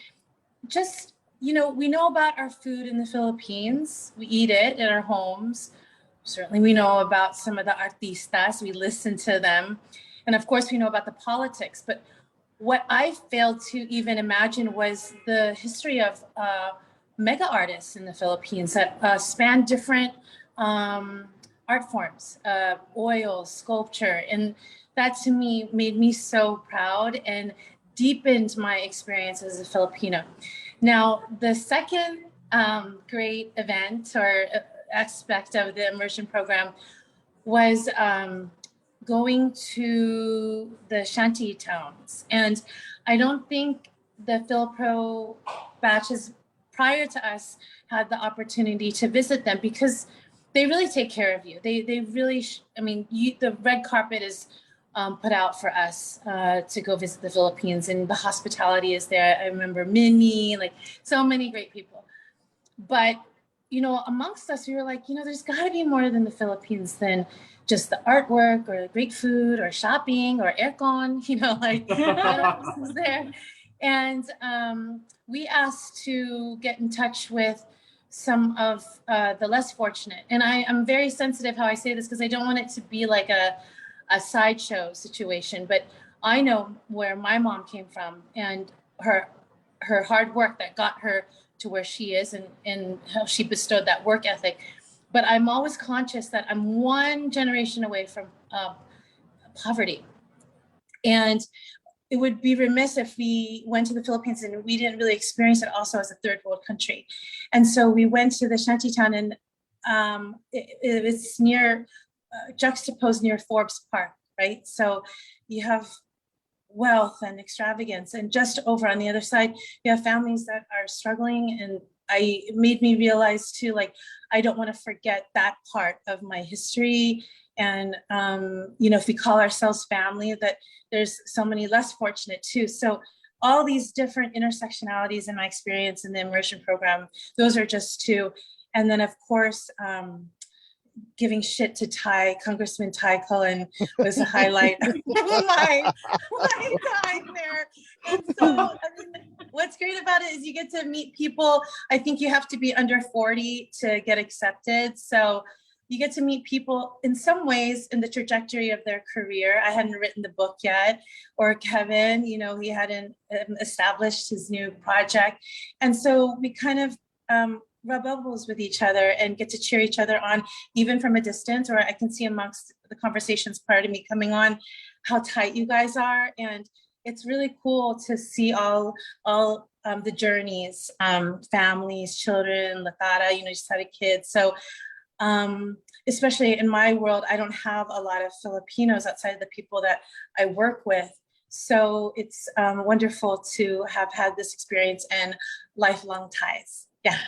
Just, we know about our food in the Philippines. We eat it in our homes. Certainly we know about some of the artistas. We listen to them. And of course we know about the politics. But what I failed to even imagine was the history of mega artists in the Philippines that span different art forms, oil, sculpture. And that to me made me so proud and deepened my experience as a Filipino. Now, the second great event or aspect of the immersion program was going to the shanty towns. And I don't think the FYLPRO batches prior to us had the opportunity to visit them because they really take care of you. They really, the red carpet is put out for us to go visit the Philippines, and the hospitality is there. I remember Minnie, like so many great people. But, amongst us, we were like, there's got to be more than the Philippines than just the artwork or great food or shopping or aircon, what else is there? And we asked to get in touch with some of the less fortunate. And I'm very sensitive how I say this because I don't want it to be like a sideshow situation, but I know where my mom came from and her hard work that got her to where she is and how she bestowed that work ethic. But I'm always conscious that I'm one generation away from poverty. And it would be remiss if we went to the Philippines and we didn't really experience it also as a third world country. And so we went to the shantytown, and it's near, juxtaposed near Forbes Park, right? So you have wealth and extravagance, and just over on the other side, you have families that are struggling. And it made me realize too, like, I don't want to forget that part of my history. And, if we call ourselves family, that there's so many less fortunate too. So all these different intersectionalities in my experience in the immersion program, those are just two. And then of course, giving shit to Congressman Ty Cullen was a highlight of my time there. And so, what's great about it is you get to meet people. I think you have to be under 40 to get accepted. So you get to meet people in some ways in the trajectory of their career. I hadn't written the book yet, or Kevin, he hadn't established his new project. And so we kind of rub elbows with each other and get to cheer each other on, even from a distance. Or I can see amongst the conversations prior to me coming on how tight you guys are. And it's really cool to see all the journeys, families, children, Latara, just had a kid. So especially in my world, I don't have a lot of Filipinos outside of the people that I work with. So it's wonderful to have had this experience and lifelong ties. Yeah.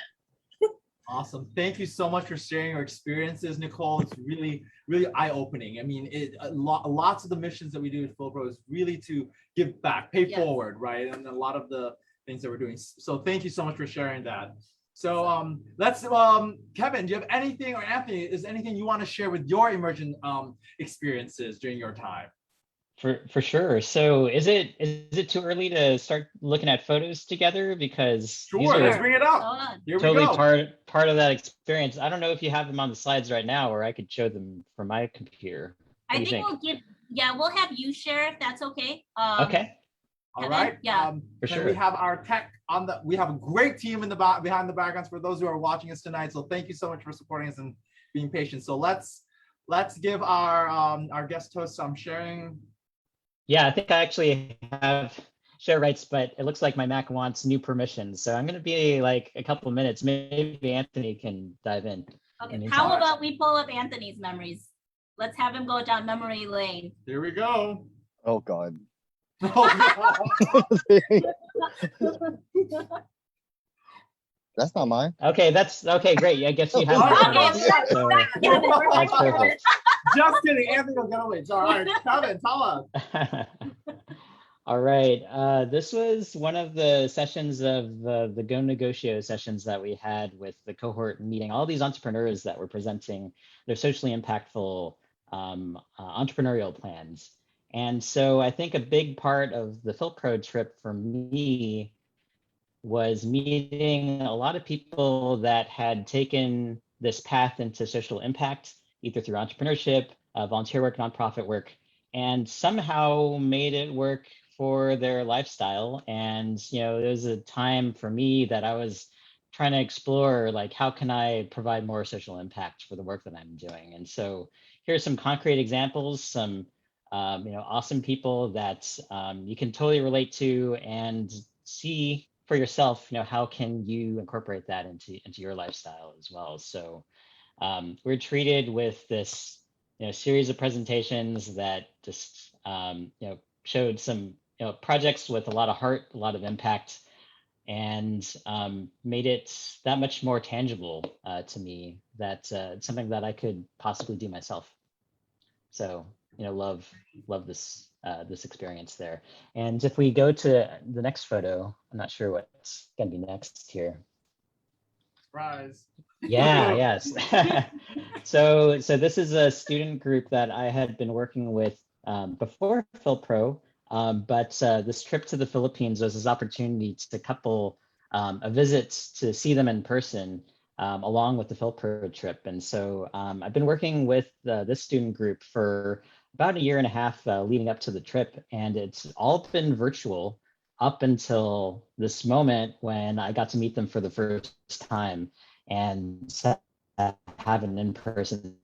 Awesome. Thank you so much for sharing your experiences, Nicole. It's really, really eye-opening. I mean, lots of the missions that we do at FYLPRO is really to give back, pay forward, right? And a lot of the things that we're doing. So thank you so much for sharing that. So let's, Kevin, do you have anything, or Anthony, is anything you want to share with your immersion experiences during your time? For sure. So is it too early to start looking at photos together? Because sure, these are let's bring it up. Here totally we go. part of that experience. I don't know if you have them on the slides right now, or I could show them from my computer. I think we'll have you share if that's okay. Okay. All right. Yeah. For sure. We have our tech we have a great team in the behind the backgrounds for those who are watching us tonight. So thank you so much for supporting us and being patient. So let's give our guest host some sharing. Yeah, I think I actually have share rights, but it looks like my Mac wants new permissions. So I'm going to be like a couple of minutes. Maybe Anthony can dive in. Okay. How about we pull up Anthony's memories? Let's have him go down memory lane. Here we go. Oh God. That's not mine. Okay, that's okay. Great. I guess you have. That's perfect. Just kidding. Anthony will get away. All right, Kevin, tell us. All right. This was one of the sessions of the Go Negotio sessions that we had with the cohort meeting all these entrepreneurs that were presenting their socially impactful entrepreneurial plans. And so I think a big part of the FYLPRO trip for me was meeting a lot of people that had taken this path into social impact, either through entrepreneurship, volunteer work, nonprofit work, and somehow made it work for their lifestyle. And, there was a time for me that I was trying to explore like how can I provide more social impact for the work that I'm doing. And so here's some concrete examples, some awesome people that you can totally relate to and see for yourself, how can you incorporate that into your lifestyle as well. So we're treated with this series of presentations that just showed some projects with a lot of heart, a lot of impact, and made it that much more tangible to me that it's something that I could possibly do myself. So love this this experience there. And if we go to the next photo, I'm not sure what's gonna be next here. Surprise. Yeah, yes. So this is a student group that I had been working with before FYLPRO, but this trip to the Philippines was this opportunity to couple a visit to see them in person along with the FYLPRO trip. And so I've been working with this student group for about a year and a half leading up to the trip, and it's all been virtual up until this moment when I got to meet them for the first time and have an in-person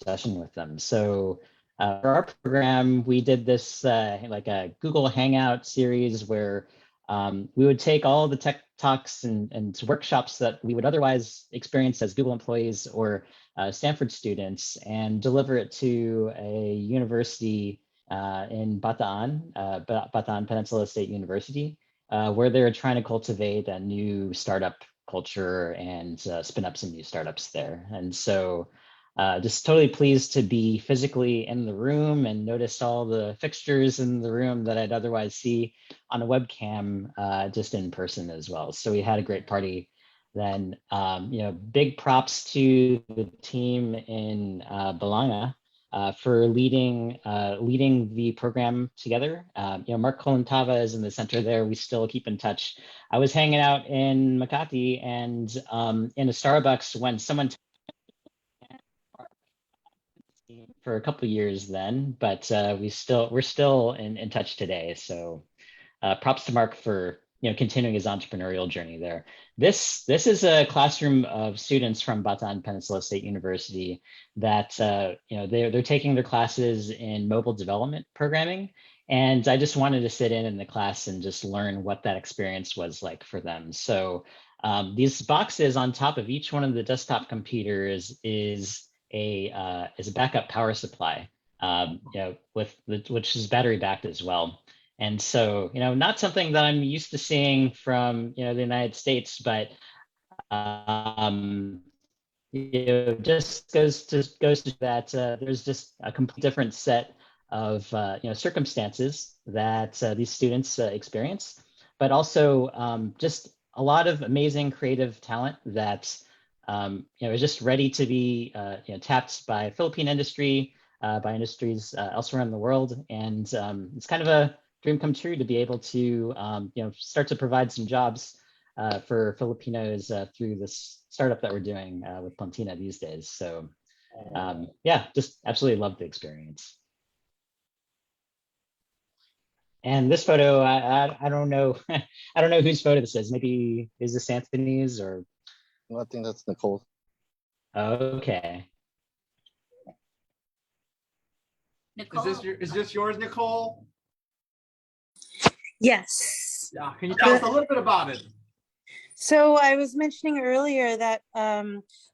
session with them. So for our program, we did this like a Google Hangout series where we would take all the tech talks and workshops that we would otherwise experience as Google employees or Stanford students and deliver it to a university in Bataan, Bataan Peninsula State University, where they're trying to cultivate a new startup culture and spin up some new startups there. And so just totally pleased to be physically in the room and notice all the fixtures in the room that I'd otherwise see on a webcam just in person as well. So we had a great party. Then, big props to the team in Balanga for leading the program together. Mark Kolentava is in the center there. We still keep in touch. I was hanging out in Makati and in a Starbucks when someone for a couple of years then, but we're still in touch today. So props to Mark for continuing his entrepreneurial journey there. This is a classroom of students from Bataan Peninsula State University that they're taking their classes in mobile development programming, and I just wanted to sit in the class and just learn what that experience was like for them. So these boxes on top of each one of the desktop computers is a backup power supply, which is battery backed as well. And so, not something that I'm used to seeing from, the United States, but, just goes to that there's just a complete different set of, circumstances that these students experience, but also just a lot of amazing creative talent that, is just ready to be, tapped by Philippine industry, by industries elsewhere in the world. And it's kind of a dream come true to be able to start to provide some jobs for Filipinos through this startup that we're doing with Pontina these days. So yeah, just absolutely love the experience. And this photo, I don't know, I don't know whose photo this is. Maybe is this Anthony's or? Well, I think that's Nicole. Okay. Nicole. Is this yours, Nicole? Yes. Yeah. Can you tell us a little bit about it? So I was mentioning earlier that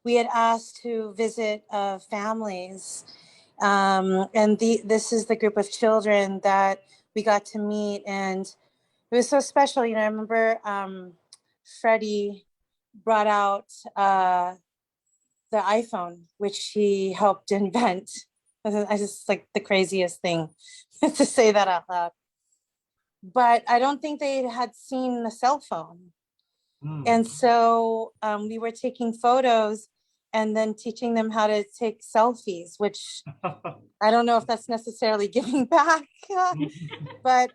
we had asked to visit families, and this is the group of children that we got to meet, and it was so special. I remember Freddie brought out the iPhone, which he helped invent. I just like the craziest thing to say that out loud. But I don't think they had seen a cell phone. And so we were taking photos and then teaching them how to take selfies, which I don't know if that's necessarily giving back, but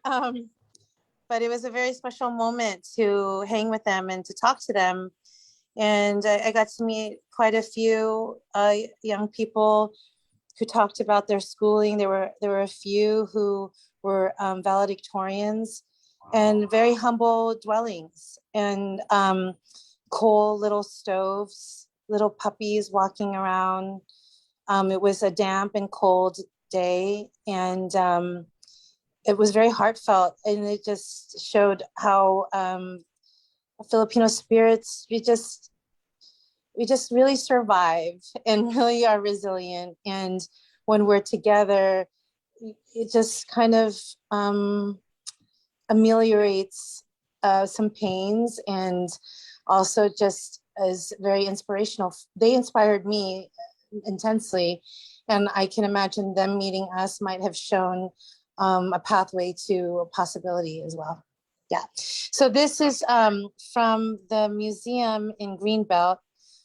it was a very special moment to hang with them and to talk to them. And I got to meet quite a few young people who talked about their schooling. There were a few who were valedictorians and very humble dwellings. And coal little stoves, little puppies walking around. It was a damp and cold day, and it was very heartfelt, and it just showed how Filipino spirits, we just really survive and really are resilient. And when we're together, it just kind of ameliorates some pains, and also just is very inspirational. They inspired me intensely, and I can imagine them meeting us might have shown a pathway to a possibility as well. Yeah. So this is from the museum in Greenbelt.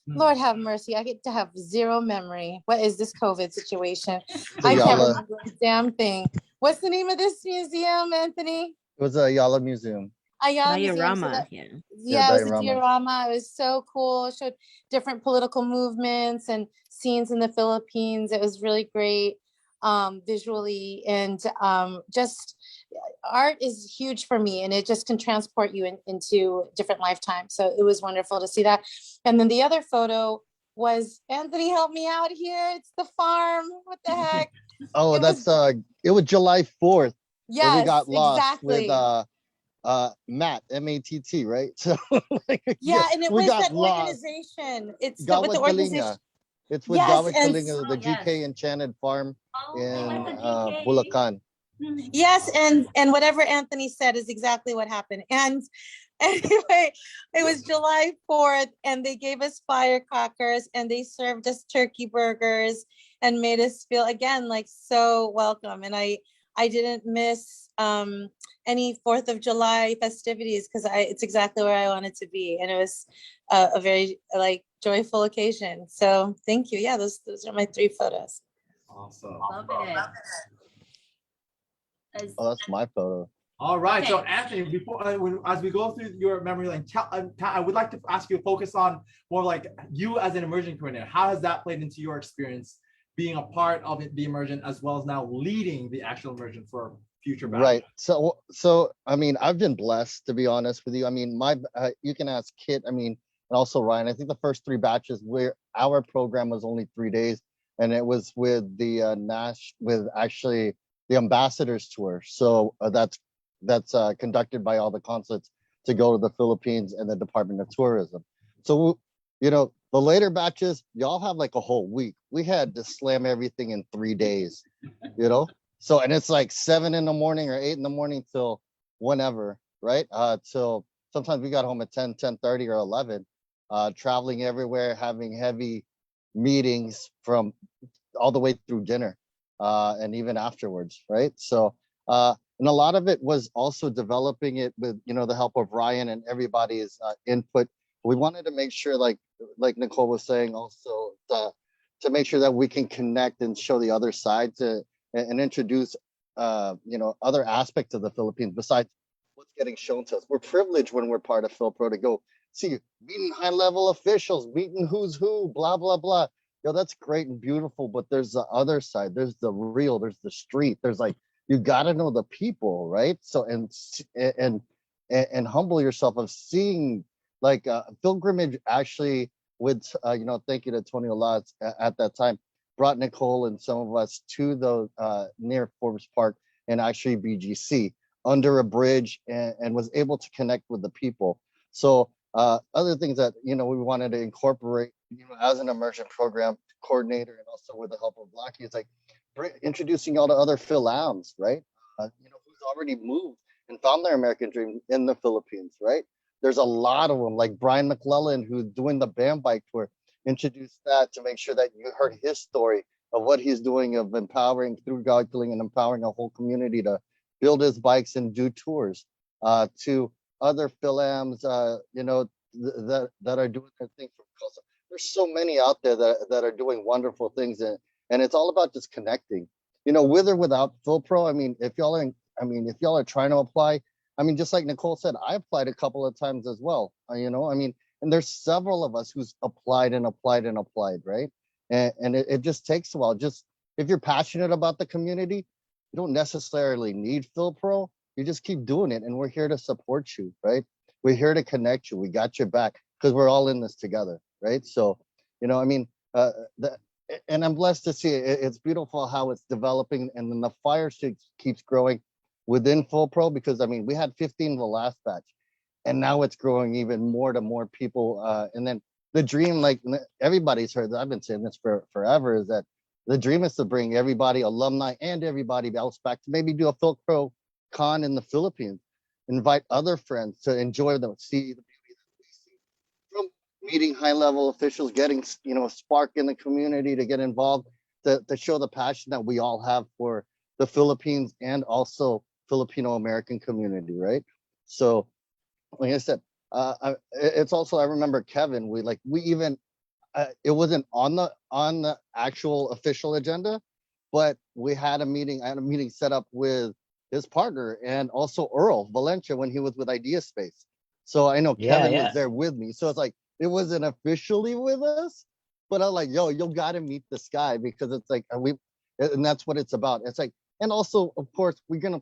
Lord have mercy, I get to have zero memory. What is this COVID situation? I can't remember a damn thing. What's the name of this museum, Anthony? It was a Yala Museum. Ayala Museum. So that, yeah, it was a diorama. It was so cool. It showed different political movements and scenes in the Philippines. It was really great visually, and just art is huge for me, and it just can transport you into different lifetimes. So it was wonderful to see that. And then the other photo was, Anthony, help me out here. It's the farm. What the heck? Oh, it was July 4th. Yes, where we got lost exactly. with Matt, M-A-T-T, right? So yeah, and it we was got that lost. organization. It's Gawad with the organization. It's with Gawad Kalinga, the GK Enchanted Farm in Bulacan. Yes, and whatever Anthony said is exactly what happened. And anyway, it was July 4th, and they gave us firecrackers, and they served us turkey burgers and made us feel again like so welcome. And I didn't miss any 4th of July festivities, because it's exactly where I wanted to be, and it was a very like joyful occasion. So thank you. Yeah, those are my 3 photos. Awesome. Love it. Oh, that's my photo. All right. So Anthony, before as we go through your memory lane, I would like to ask you to focus on more like you as an immersion coordinator. How has that played into your experience being a part of the immersion, as well as now leading the actual immersion for future batches? Right. So I mean, I've been blessed, to be honest with you. I mean, you can ask Kit. I mean, and also Ryan. I think the first 3 batches where our program was only 3 days, and it was with the actually the ambassadors tour. So that's conducted by all the consulates to go to the Philippines and the Department of Tourism. So, you know, the later batches, y'all have like a whole week. We had to slam everything in 3 days, you know? So, and it's like 7 in the morning or 8 in the morning till whenever, right? Till sometimes we got home at 10:30 or 11, traveling everywhere, having heavy meetings from all the way through dinner, and even afterwards, right? So, and a lot of it was also developing it with, you know, the help of Ryan and everybody's input. We wanted to make sure, like Nicole was saying, also to make sure that we can connect and show the other side and introduce, you know, other aspects of the Philippines besides what's getting shown to us. We're privileged when we're part of FYLPRO to go see meeting high-level officials, meeting who's who, blah blah blah. Yo, that's great and beautiful, but there's the other side. There's the real. There's the street. There's like, you got to know the people, right? So and humble yourself of seeing like pilgrimage actually with you know, thank you to Tony Olatz at that time, brought Nicole and some of us to the near Forbes Park and actually BGC under a bridge, and was able to connect with the people. So other things that, you know, we wanted to incorporate, you know, as an immersion program coordinator, and also with the help of Blackie, it's like introducing y'all to other Philams, right? You know, who's already moved and found their American dream in the Philippines, right? There's a lot of them, like Brian McClellan, who's doing the BAM bike tour. Introduce that to make sure that you heard his story of what he's doing, of empowering through God killing and empowering a whole community to build his bikes and do tours. To other Philams, you know, that are doing their thing for culture. There's so many out there that are doing wonderful things, and it's all about just connecting. You know, with or without FYLPRO. I mean, if y'all are trying to apply, I mean, just like Nicole said, I applied a couple of times as well. You know, I mean, and there's several of us who's applied and applied and applied, right? And it just takes a while. Just if you're passionate about the community, you don't necessarily need FYLPRO. You just keep doing it, and we're here to support you, right? We're here to connect you. We got your back. because we're all in this together, right? So, I mean, and I'm blessed to see it. It's beautiful how it's developing, and then the fire keeps growing within FYLPRO, because I mean, we had 15 the last batch, and now it's growing even more to more people. And then the dream, like everybody's heard, I've been saying this for forever, is that the dream is to bring everybody, alumni and everybody else, back to maybe do a FYLPRO con in the Philippines, invite other friends to enjoy them, see the beauty that we see from meeting high-level officials, getting a spark in the community to get involved, to show the passion that we all have for the Philippines and also Filipino American community, right? So, like I said, it's also, I remember Kevin. We even it wasn't on the actual official agenda, but we had a meeting. I had a meeting set up with his partner and also Earl Valencia when he was with Idea Space. So I know Kevin was there with me. So it's like it wasn't officially with us, but I'm like, yo, you gotta meet this guy, because it's like and that's what it's about. It's like, and also, of course, we're gonna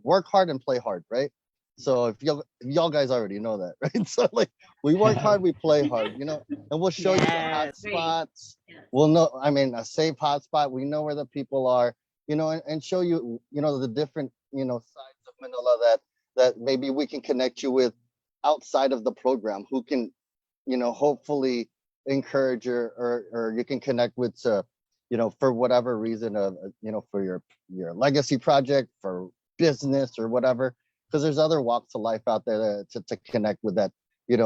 work hard and play hard, right? So if y'all guys already know that, right? So like, we work hard, we play hard, and we'll show you the hot spots. We'll know, I mean, a safe hot spot. We know where the people are, and show you, the different, sides of Manila that maybe we can connect you with outside of the program, who can, hopefully encourage or you can connect with to, for whatever reason of, for your legacy project, for business or whatever. Because there's other walks of life out there to connect with that. We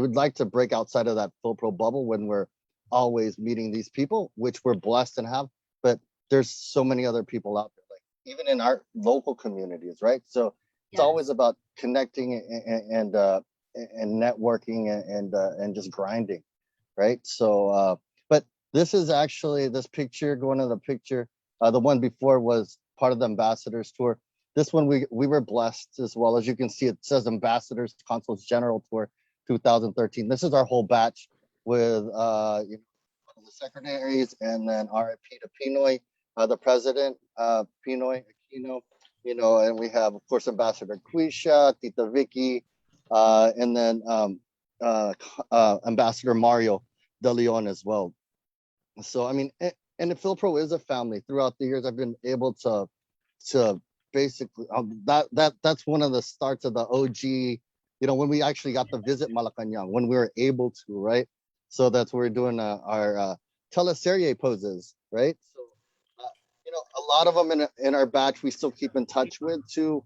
would like to break outside of that FYLPRO bubble when we're always meeting these people, which we're blessed and have. But there's so many other people out there, like even in our local communities, right? So it's always about connecting and networking and just grinding, right? So, but this is actually this picture. Going to the picture, the one before was part of the ambassadors tour. This one, we were blessed as well. As you can see, it says Ambassadors Consuls General Tour 2013. This is our whole batch with the secretaries, and then RIP to Pinoy, the president, Pinoy Aquino, and we have, of course, Ambassador Quisha, Tita Vicky, and then Ambassador Mario De Leon as well. So, I mean, and the FYLPRO is a family. Throughout the years, I've been able to basically that's one of the starts of the OG, when we actually got to visit Malacanang, when we were able to, right? So that's where we're doing our teleserie poses, right? So a lot of them in our batch we still keep in touch with too.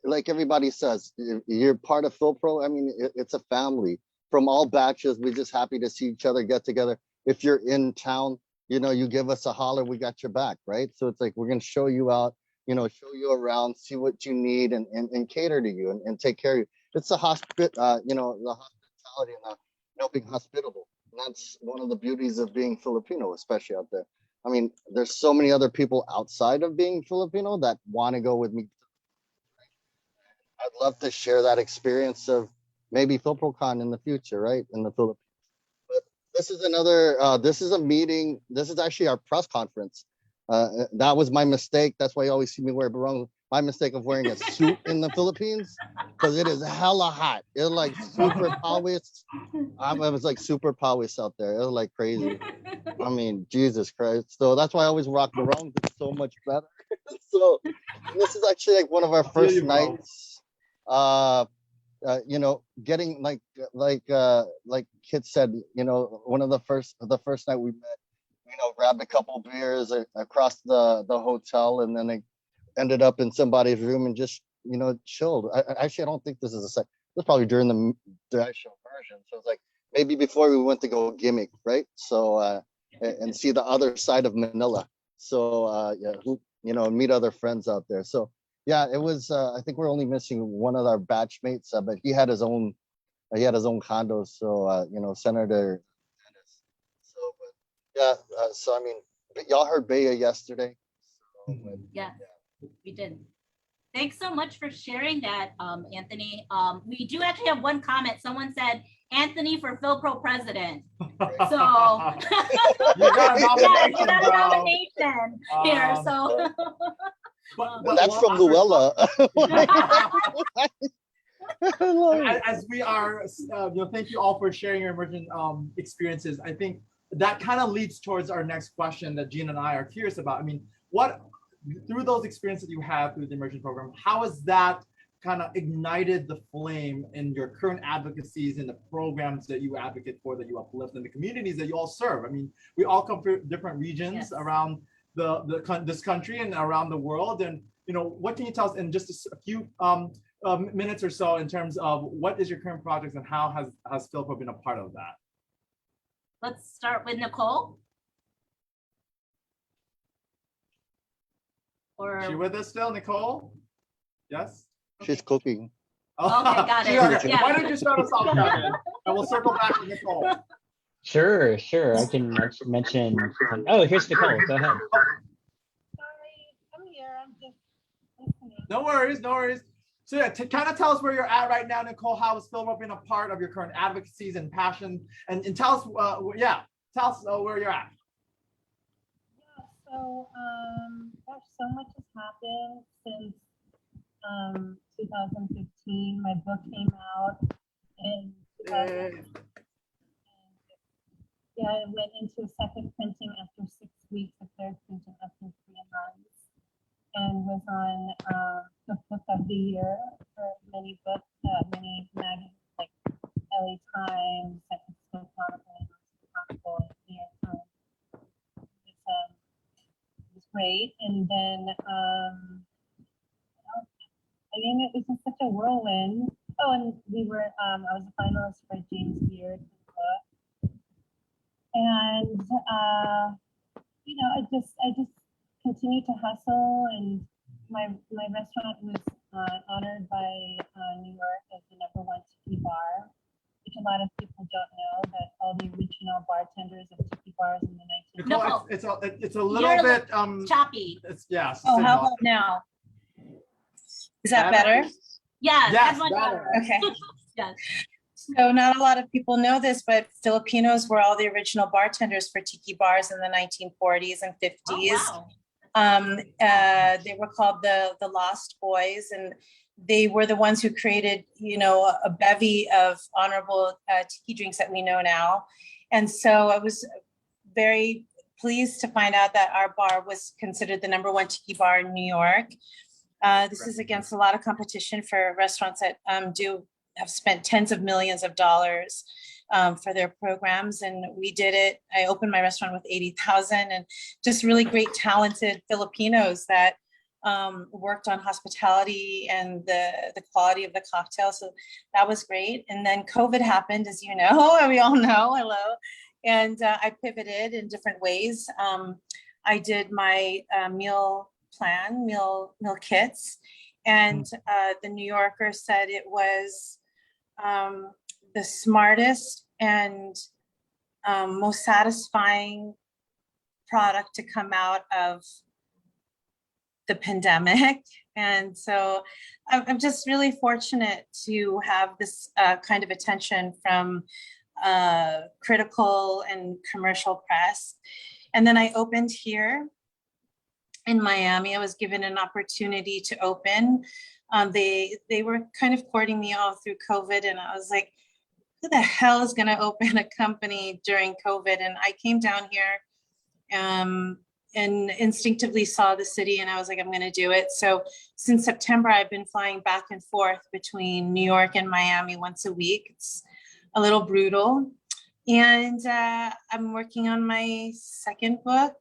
Like everybody says, you're part of FYLPRO. I mean, it's a family from all batches. We're just happy to see each other, get together. If you're in town, you give us a holler, we got your back, right? So it's like, we're going to show you out, show you around, see what you need, and cater to you and take care of you. It's the the hospitality and being hospitable. And that's one of the beauties of being Filipino, especially out there. I mean, there's so many other people outside of being Filipino that want to go with me. I'd love to share that experience of maybe FYLPROCon in the future, right? In the Philippines. This is this is a meeting. This is actually our press conference. That was my mistake. That's why you always see me wear barong. My mistake of wearing a suit in the Philippines, because it is hella hot. It's like super pawis. I was like super pawis out there. It was like crazy. I mean, Jesus Christ. So that's why I always rock barong. It's so much better. So this is actually like one of our first nights. Getting like Kit said, one of the first night we met, grabbed a couple beers across the hotel, and then they ended up in somebody's room and just, chilled. Actually, I don't think this is this was probably during the actual version. So it's like maybe before we went to go gimmick, right? So and see the other side of Manila. So meet other friends out there. So yeah, it was. I think we're only missing one of our batchmates, but he had his own. He had his own condo. So Senator. So, but yeah. So I mean, y'all heard Bea yesterday. So, yeah, we did. Thanks so much for sharing that, Anthony. We do actually have one comment. Someone said, Anthony for FYLPRO president. So you got a nomination here. So that's from Luella. as we are, thank you all for sharing your emergent experiences. I think that kind of leads towards our next question that Gina and I are curious about. I mean, what through those experiences you have through the emergent program, how has that kind of ignited the flame in your current advocacies and the programs that you advocate for, that you uplift, and the communities that you all serve? I mean, we all come from different regions around this country and around the world, and what can you tell us in just a few minutes or so in terms of what is your current projects and how has FYLPRO been a part of that? Let's start with Nicole. Or she with us still, Nicole? Yes? She's cooking. Oh, okay, got it. Okay. Yeah. Why don't you start us off, Kevin? And we'll circle back with Nicole. Sure. I can mention. Oh, here's Nicole. Go ahead. No worries. So yeah, to kind of tell us where you're at right now, Nicole. How has FYLPRO been a part of your current advocacies and passion? And tell us, tell us where you're at. Yeah, so gosh, so much has happened since 2015. My book came out in 2000. Yeah, it went into a second printing after 6 weeks, a third printing after 3 months, and was on the book of the year for many books, many magazines like LA Times, San Francisco Chronicle, New York Times. It was great. And then I mean, it was just such a whirlwind. Oh, and we were I was a finalist for James Beard's book. And I just continued to hustle, and my restaurant was honored by New York as the #1 tiki bar, which a lot of people don't know, that all the original bartenders of tiki bars in the 19th. Nicole, it's a little bit choppy. Oh, how about now? Is that better? Yeah, yes, that's better. Okay. Yes. So not a lot of people know this, but Filipinos were all the original bartenders for tiki bars in the 1940s and 50s. Oh, wow. They were called the Lost Boys, and they were the ones who created, a bevy of honorable tiki drinks that we know now. And so I was very pleased to find out that our bar was considered the #1 tiki bar in New York. This is against a lot of competition for restaurants that have spent tens of millions of dollars for their programs, and we did it. I opened my restaurant with 80,000, and just really great, talented Filipinos that worked on hospitality and the quality of the cocktail. So that was great. And then COVID happened, as you know, and we all know. Hello, and I pivoted in different ways. I did my meal kits, and the New Yorker said it was the smartest and most satisfying product to come out of the pandemic. And so I'm just really fortunate to have this kind of attention from critical and commercial press. And then I opened here in Miami. I was given an opportunity to open. They were kind of courting me all through COVID, and I was like, who the hell is going to open a company during COVID? And I came down here and instinctively saw the city, and I was like, I'm going to do it. So since September, I've been flying back and forth between New York and Miami once a week. It's a little brutal. And I'm working on my second book.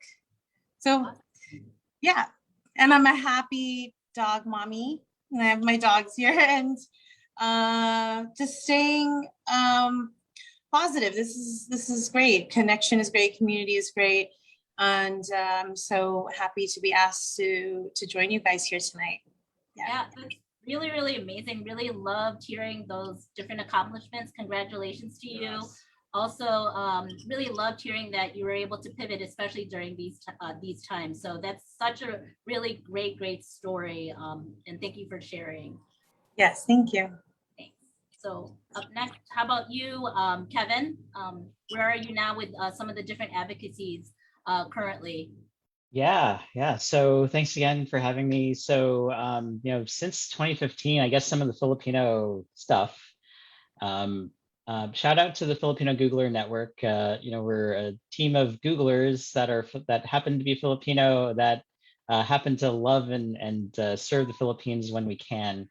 So yeah, and I'm a happy dog mommy, and I have my dogs here, and just staying positive. This is great. Connection is great. Community is great, and I'm so happy to be asked to join you guys here tonight. Yeah, that's really, really amazing. Really loved hearing those different accomplishments. Congratulations to you. Also, really loved hearing that you were able to pivot, especially during these times. So that's such a really great story. And thank you for sharing. Yes, thank you. Thanks. So up next, how about you, Kevin? Where are you now with some of the different advocacies currently? Yeah. So thanks again for having me. So, since 2015, I guess some of the Filipino stuff Shout out to the Filipino Googler Network. We're a team of Googlers that happen to be Filipino, that happen to love and serve the Philippines when we can.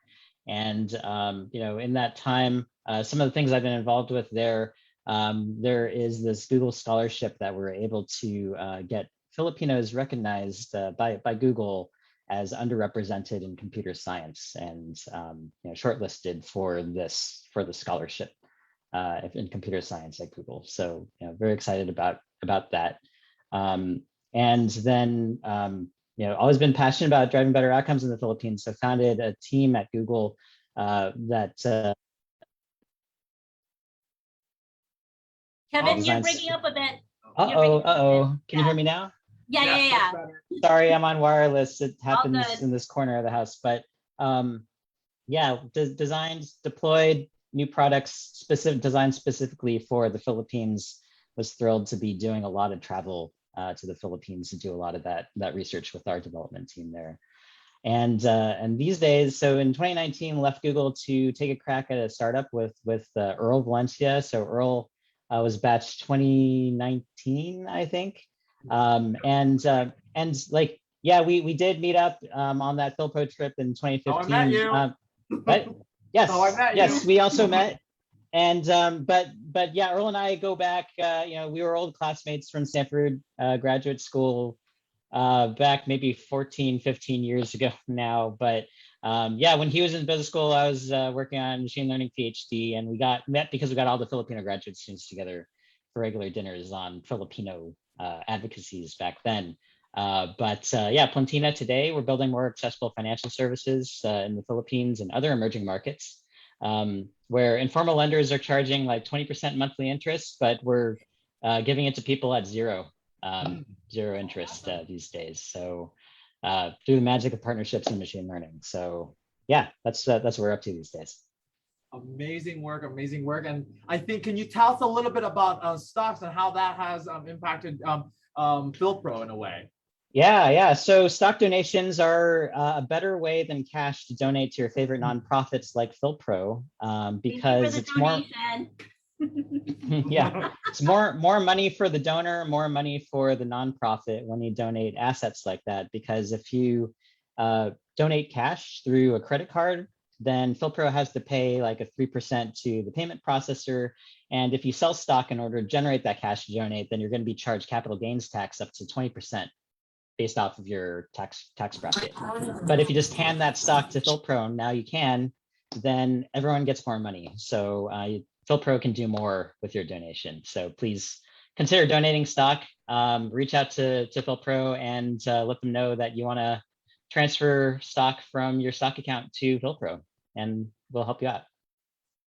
And in that time, some of the things I've been involved with there is this Google scholarship that we're able to get Filipinos recognized by Google as underrepresented in computer science, and shortlisted for the scholarship in computer science at Google. So very excited about that. And then always been passionate about driving better outcomes in the Philippines. So founded a team at Google that Kevin, you're breaking up a bit. Can you hear me now? Yeah. Sorry, I'm on wireless. It happens in this corner of the house, but designed, deployed new products designed specifically for the Philippines. Was thrilled to be doing a lot of travel to the Philippines to do a lot of that research with our development team there. And these days, so in 2019, left Google to take a crack at a startup with Earl Valencia. So Earl was batch 2019, I think. We did meet up on that FYLPRO trip in 2015. Oh, I met you. But yes, Oh, I met yes, you. we also met. And but yeah, Earl and I go back. We were old classmates from Stanford graduate school back maybe 14, 15 years ago now. But when he was in business school, I was working on machine learning PhD, and we met because we got all the Filipino graduate students together for regular dinners on Filipino advocacies back then. Plantina today, we're building more accessible financial services in the Philippines and other emerging markets, where informal lenders are charging like 20% monthly interest, but we're giving it to people at zero interest these days. So through the magic of partnerships and machine learning. So yeah, that's what we're up to these days. Amazing work. And I think, can you tell us a little bit about stocks and how that has impacted FYLPRO in a way? Yeah. So stock donations are a better way than cash to donate to your favorite nonprofits like FYLPRO, because it's more. Yeah, it's more money for the donor, more money for the nonprofit when you donate assets like that. Because if you donate cash through a credit card, then FYLPRO has to pay like a 3% to the payment processor. And if you sell stock in order to generate that cash to donate, then you're going to be charged capital gains tax up to 20% based off of your tax bracket. But if you just hand that stock to FYLPRO, now you can, then everyone gets more money. So FYLPRO can do more with your donation. So please consider donating stock. Reach out to FYLPRO and let them know that you want to transfer stock from your stock account to FYLPRO, and we'll help you out.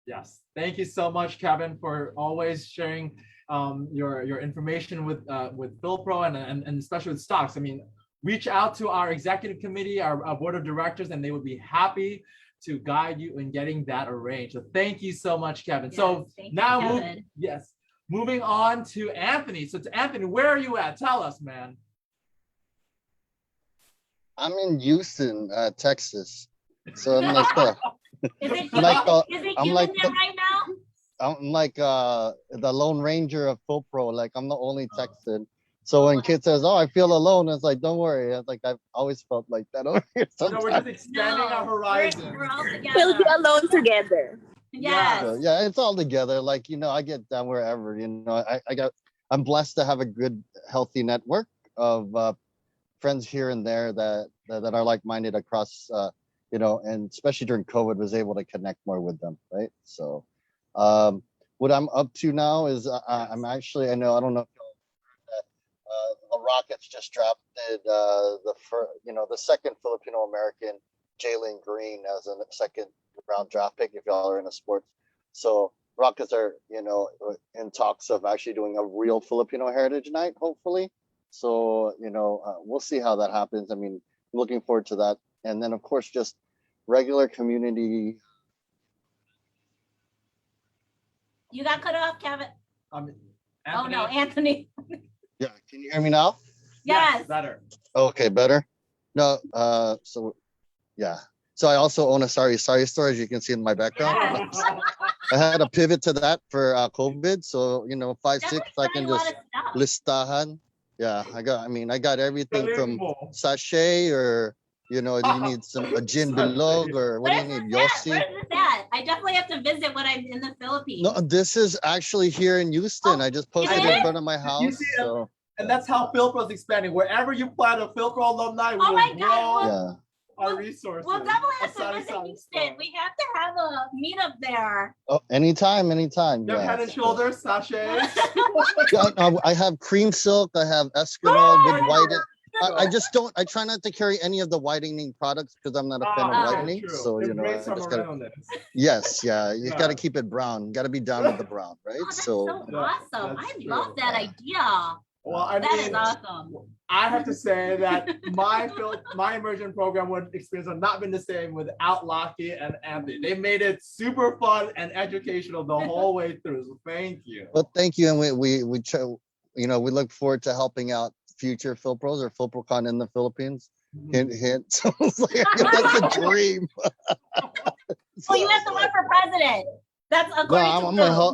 Yes, thank you so much, Kevin, for always sharing your information with FYLPRO and especially with stocks. I mean, reach out to our executive committee, our board of directors, and they would be happy to guide you in getting that arranged. So thank you so much, Kevin. Yes, moving on to Anthony. So to Anthony, where are you at? Tell us, man. I'm in Houston, Texas. So I'm like is it humid there right now? I'm like the Lone Ranger of FYLPRO. Like I'm the only Texan. So when kid says, "Oh, I feel alone," it's like, "Don't worry." It's like I've always felt like that over here. Sometimes. We're just expanding our horizon. We're all together. We'll be alone together. Yes. Yeah, it's all together. Like I get down wherever. I'm blessed to have a good, healthy network of friends here and there that are like-minded across. And especially during COVID, was able to connect more with them. Right. So, what I'm up to now is I'm actually I don't know. The Rockets just drafted the second Filipino American, Jalen Green, as a second round draft pick. If y'all are into sports, so Rockets are in talks of actually doing a real Filipino Heritage Night, hopefully. So we'll see how that happens. I mean, I'm looking forward to that, and then of course just regular community. You got cut off, Kevin. Anthony. Oh no, Anthony. Yeah, can you hear me now? Yes. Better. Okay, better. No, so I also own a Sari storage. You can see in my background. I had to pivot to that for COVID. So, you know, 5, 6, I can just listahan. Yeah, I got everything from sachet or, you know, you need a gin bilog or what do you need? Yossi? Where's this at? I definitely have to visit when I'm in the Philippines. No, this is actually here in Houston. I just posted in front of my house. So. And that's how FYLPRO is expanding. Wherever you plan a FYLPRO alumni, we will grow our resources. We'll definitely have to visit Houston. We have to have a meetup there. Oh, anytime. Your head and shoulders, sachets. I have cream silk. I have Escanol with whitening. I try not to carry any of the whitening products because I'm not a fan of whitening. True. So, you know, I just gotta, yes, yeah, you gotta keep it brown. You gotta be down with the brown, right? Oh, that's so awesome. I love that idea. Well, I mean, that is awesome. I have to say that my immersion program experience would not been the same without Lockie and Anthony. They made it super fun and educational the whole way through. So thank you. Well, thank you, and we we look forward to helping out future FYLPROs or FYLPROCon in the Philippines. Hint, hint. So it's like, that's a dream. Well, you have to run for president. That's according to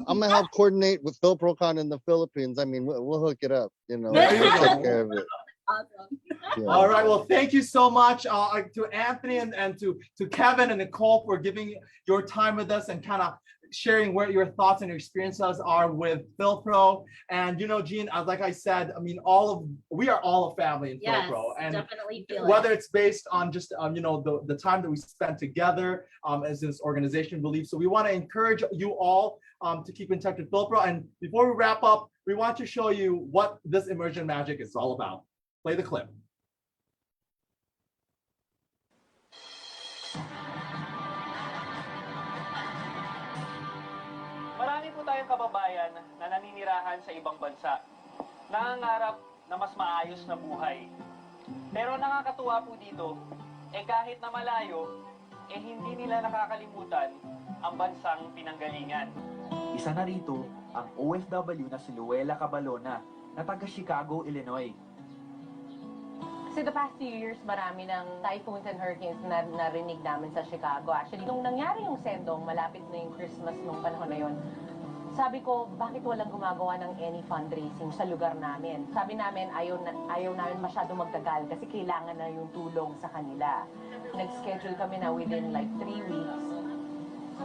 I'm gonna help coordinate with FYLPROCon in the Philippines. I mean, we'll hook it up. You know, we'll take care of it. Awesome. Yeah. All right. Well, thank you so much to Anthony and to Kevin and Nicole for giving your time with us and kind of sharing where your thoughts and your experiences are with FYLPRO. And you know, Jean, like I said, I mean, we are all a family in FYLPRO, and definitely feel whether it's based on just the time that we spent together as this organization believes. So we want to encourage you all to keep in touch with FYLPRO. And before we wrap up, we want to show you what this immersion magic is all about. Play the clip. Marami po tayong kababayan na naninirahan sa ibang bansa. Nangangarap na mas maayos na buhay. Pero nakakatuwa po dito, kahit na malayo, hindi nila nakakalimutan ang bansang pinanggalingan. Isa na rito ang OFW na si Luella Cabalona na taga Chicago, Illinois. So the past few years, marami ng typhoons and hurricanes na narinig namin sa Chicago. Actually, nung nangyari yung sendong, malapit na yung Christmas nung panahon na yun, sabi ko, bakit walang gumagawa ng any fundraising sa lugar namin? Sabi namin, ayaw namin masyado magtagal kasi kailangan na yung tulong sa kanila. Nag-schedule kami na within like 3 weeks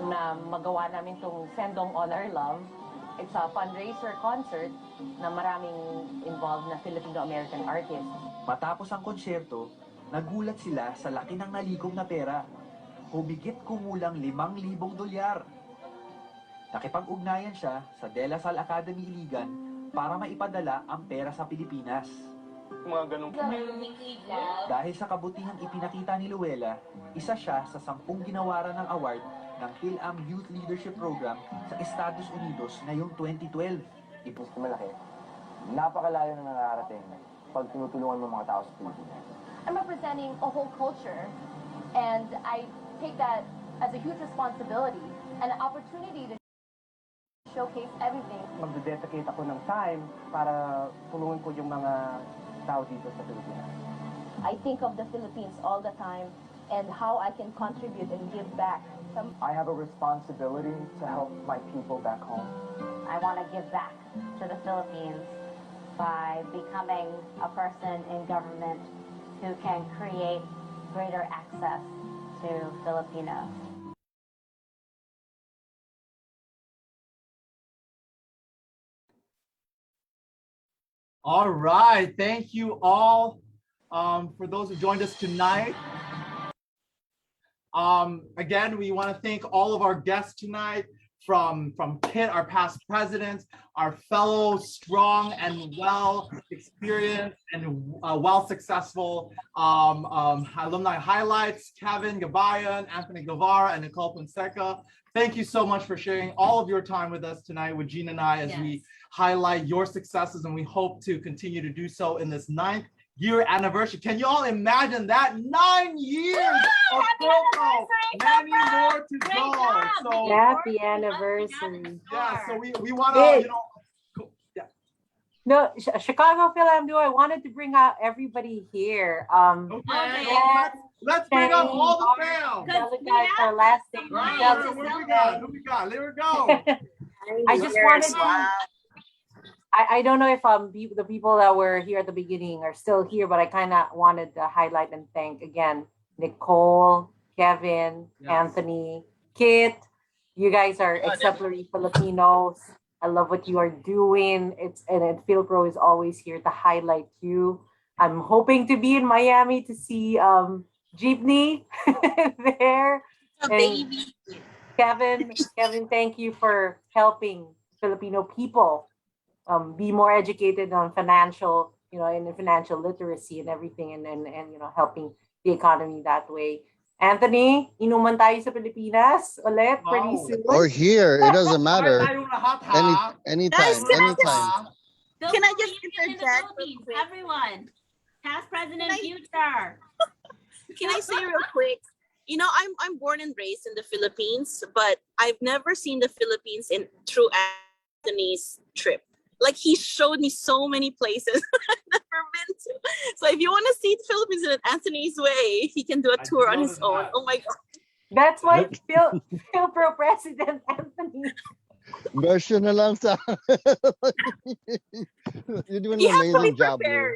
na magawa namin tong Sendong All Our Love. It's a fundraiser concert na maraming involved na Filipino-American artists. Matapos ang konsyerto, nagulat sila sa laki ng naligom na pera. Humigit kumulang $5,000. Nakipag-ugnayan siya sa De La Salle Academy Iligan para maipadala ang pera sa Pilipinas. Mga ganun. Dahil sa kabutihang ipinakita ni Luella, isa siya sa 10 ginawaran ng award ng PhilAm Youth Leadership Program sa Estados Unidos ngayong 2012. Mas malaki. Napakalayo na nangarating pag tinutulungan mo mga tao sa Pilipinas. I'm representing a whole culture, and I take that as a huge responsibility and an opportunity to showcase everything. Magdededicate ako ng time para tulungan ko yung mga tao dito sa Pilipinas. I think of the Philippines all the time and how I can contribute and give back. I have a responsibility to help my people back home. I want to give back to the Philippines by becoming a person in government who can create greater access to Filipinos. All right, thank you all for those who joined us tonight. Again, we want to thank all of our guests tonight, from Kit, our past presidents, our fellow strong and well experienced and well successful alumni highlights, Kevin Gabayan, Anthony Guevara, and Nicole Fonseca. Thank you so much for sharing all of your time with us tonight, with Jean and I, as we highlight your successes, and we hope to continue to do so in this 9th year anniversary. Can you all imagine that? 9 years of FYLPRO, many more to go. So happy anniversary. Yeah, so we want to, No, Chicago Phil, I wanted to bring out everybody here. Okay. Let's bring up sharing all the our fam. delegates, our last day. All right, what we got? Who we got? There we go. I just wanted to. I don't know if the people that were here at the beginning are still here, but I kind of wanted to highlight and thank again Nicole, Kevin, Anthony, Kit. You guys are exemplary Filipinos. I love what you are doing. FYLPRO is always here to highlight you. I'm hoping to be in Miami to see Jeepney there. Baby. Kevin, thank you for helping Filipino people be more educated on financial, in financial literacy and everything, and helping the economy that way. Anthony, inuman tayo sa Pilipinas ulit pretty soon. Or here, it doesn't matter. Anytime, anytime. Can I just interject? Everyone, past, present, and future. Can I say real quick? I'm born and raised in the Philippines, but I've never seen the Philippines through Anthony's trip. Like, he showed me so many places I've never been to. So if you want to see the Philippines in Anthony's way, he can do a tour on his own. Oh my God. That's why FYLPRO President Anthony. Version na lang sa. You're doing an amazing job, bro.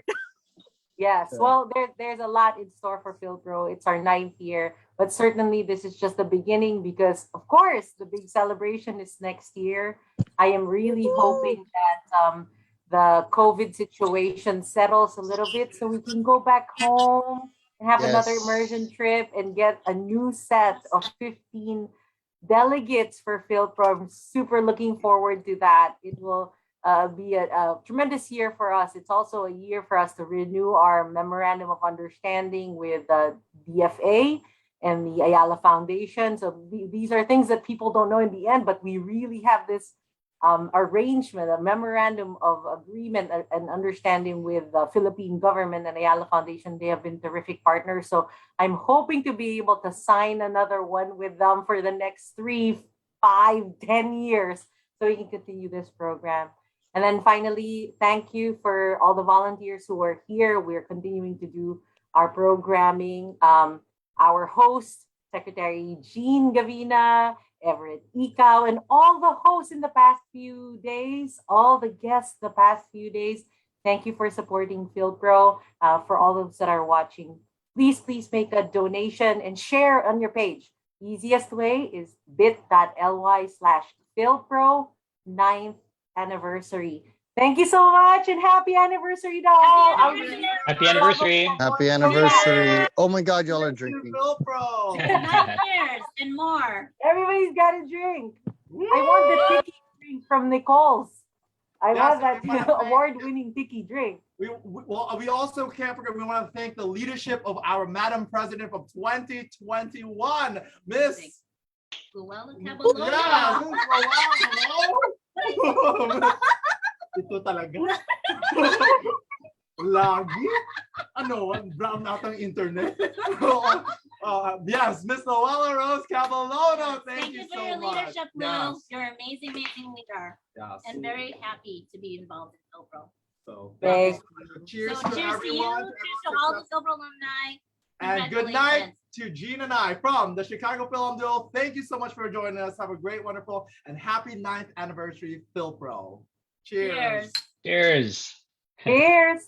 Yes, well, there's a lot in store for FYLPRO. It's our 9th year, but certainly this is just the beginning because, of course, the big celebration is next year. I am really hoping that the COVID situation settles a little bit so we can go back home and have another immersion trip and get a new set of 15 delegates for FYLPRO. I'm super looking forward to that. It will be a tremendous year for us. It's also a year for us to renew our memorandum of understanding with the DFA and the Ayala Foundation. So these are things that people don't know in the end, but we really have this arrangement, a memorandum of agreement and understanding with the Philippine government and Ayala Foundation. They have been terrific partners. So I'm hoping to be able to sign another one with them for the next 3, 5, 10 years so we can continue this program. And then finally, thank you for all the volunteers who are here. We're continuing to do our programming. Our host, Secretary Jean Gavina, Everett Ikaw, and all the hosts in the past few days, all the guests the past few days. Thank you for supporting FYLPRO. For all those that are watching, please make a donation and share on your page. Easiest way is bit.ly/FYLPRO 9th anniversary. Thank you so much and happy anniversary to all. Happy anniversary. Happy anniversary. Oh my God, y'all are drinking. Cheers and more. Everybody's got a drink. I want the tiki drink from Nicole's. I want that award-winning tiki drink. We also can't forget, we want to thank the leadership of our Madam President of 2021, Miss Luella Caballero. Ito talaga. Lagi? Ano? Brown natang internet? Yes, Miss Luella Rose Caballero. Thank you for so your much. leadership, Lou. Yes. You're an amazing leader. Yes. And very happy to be involved in FYLPRO. So, cheers cheers to to you. everyone. Cheers to all the FYLPRO alumni. And good night to Jean and I from the Chicago Film Duo. Thank you so much for joining us. Have a great, wonderful, and happy 9th anniversary FYLPRO. Cheers. Cheers. Cheers.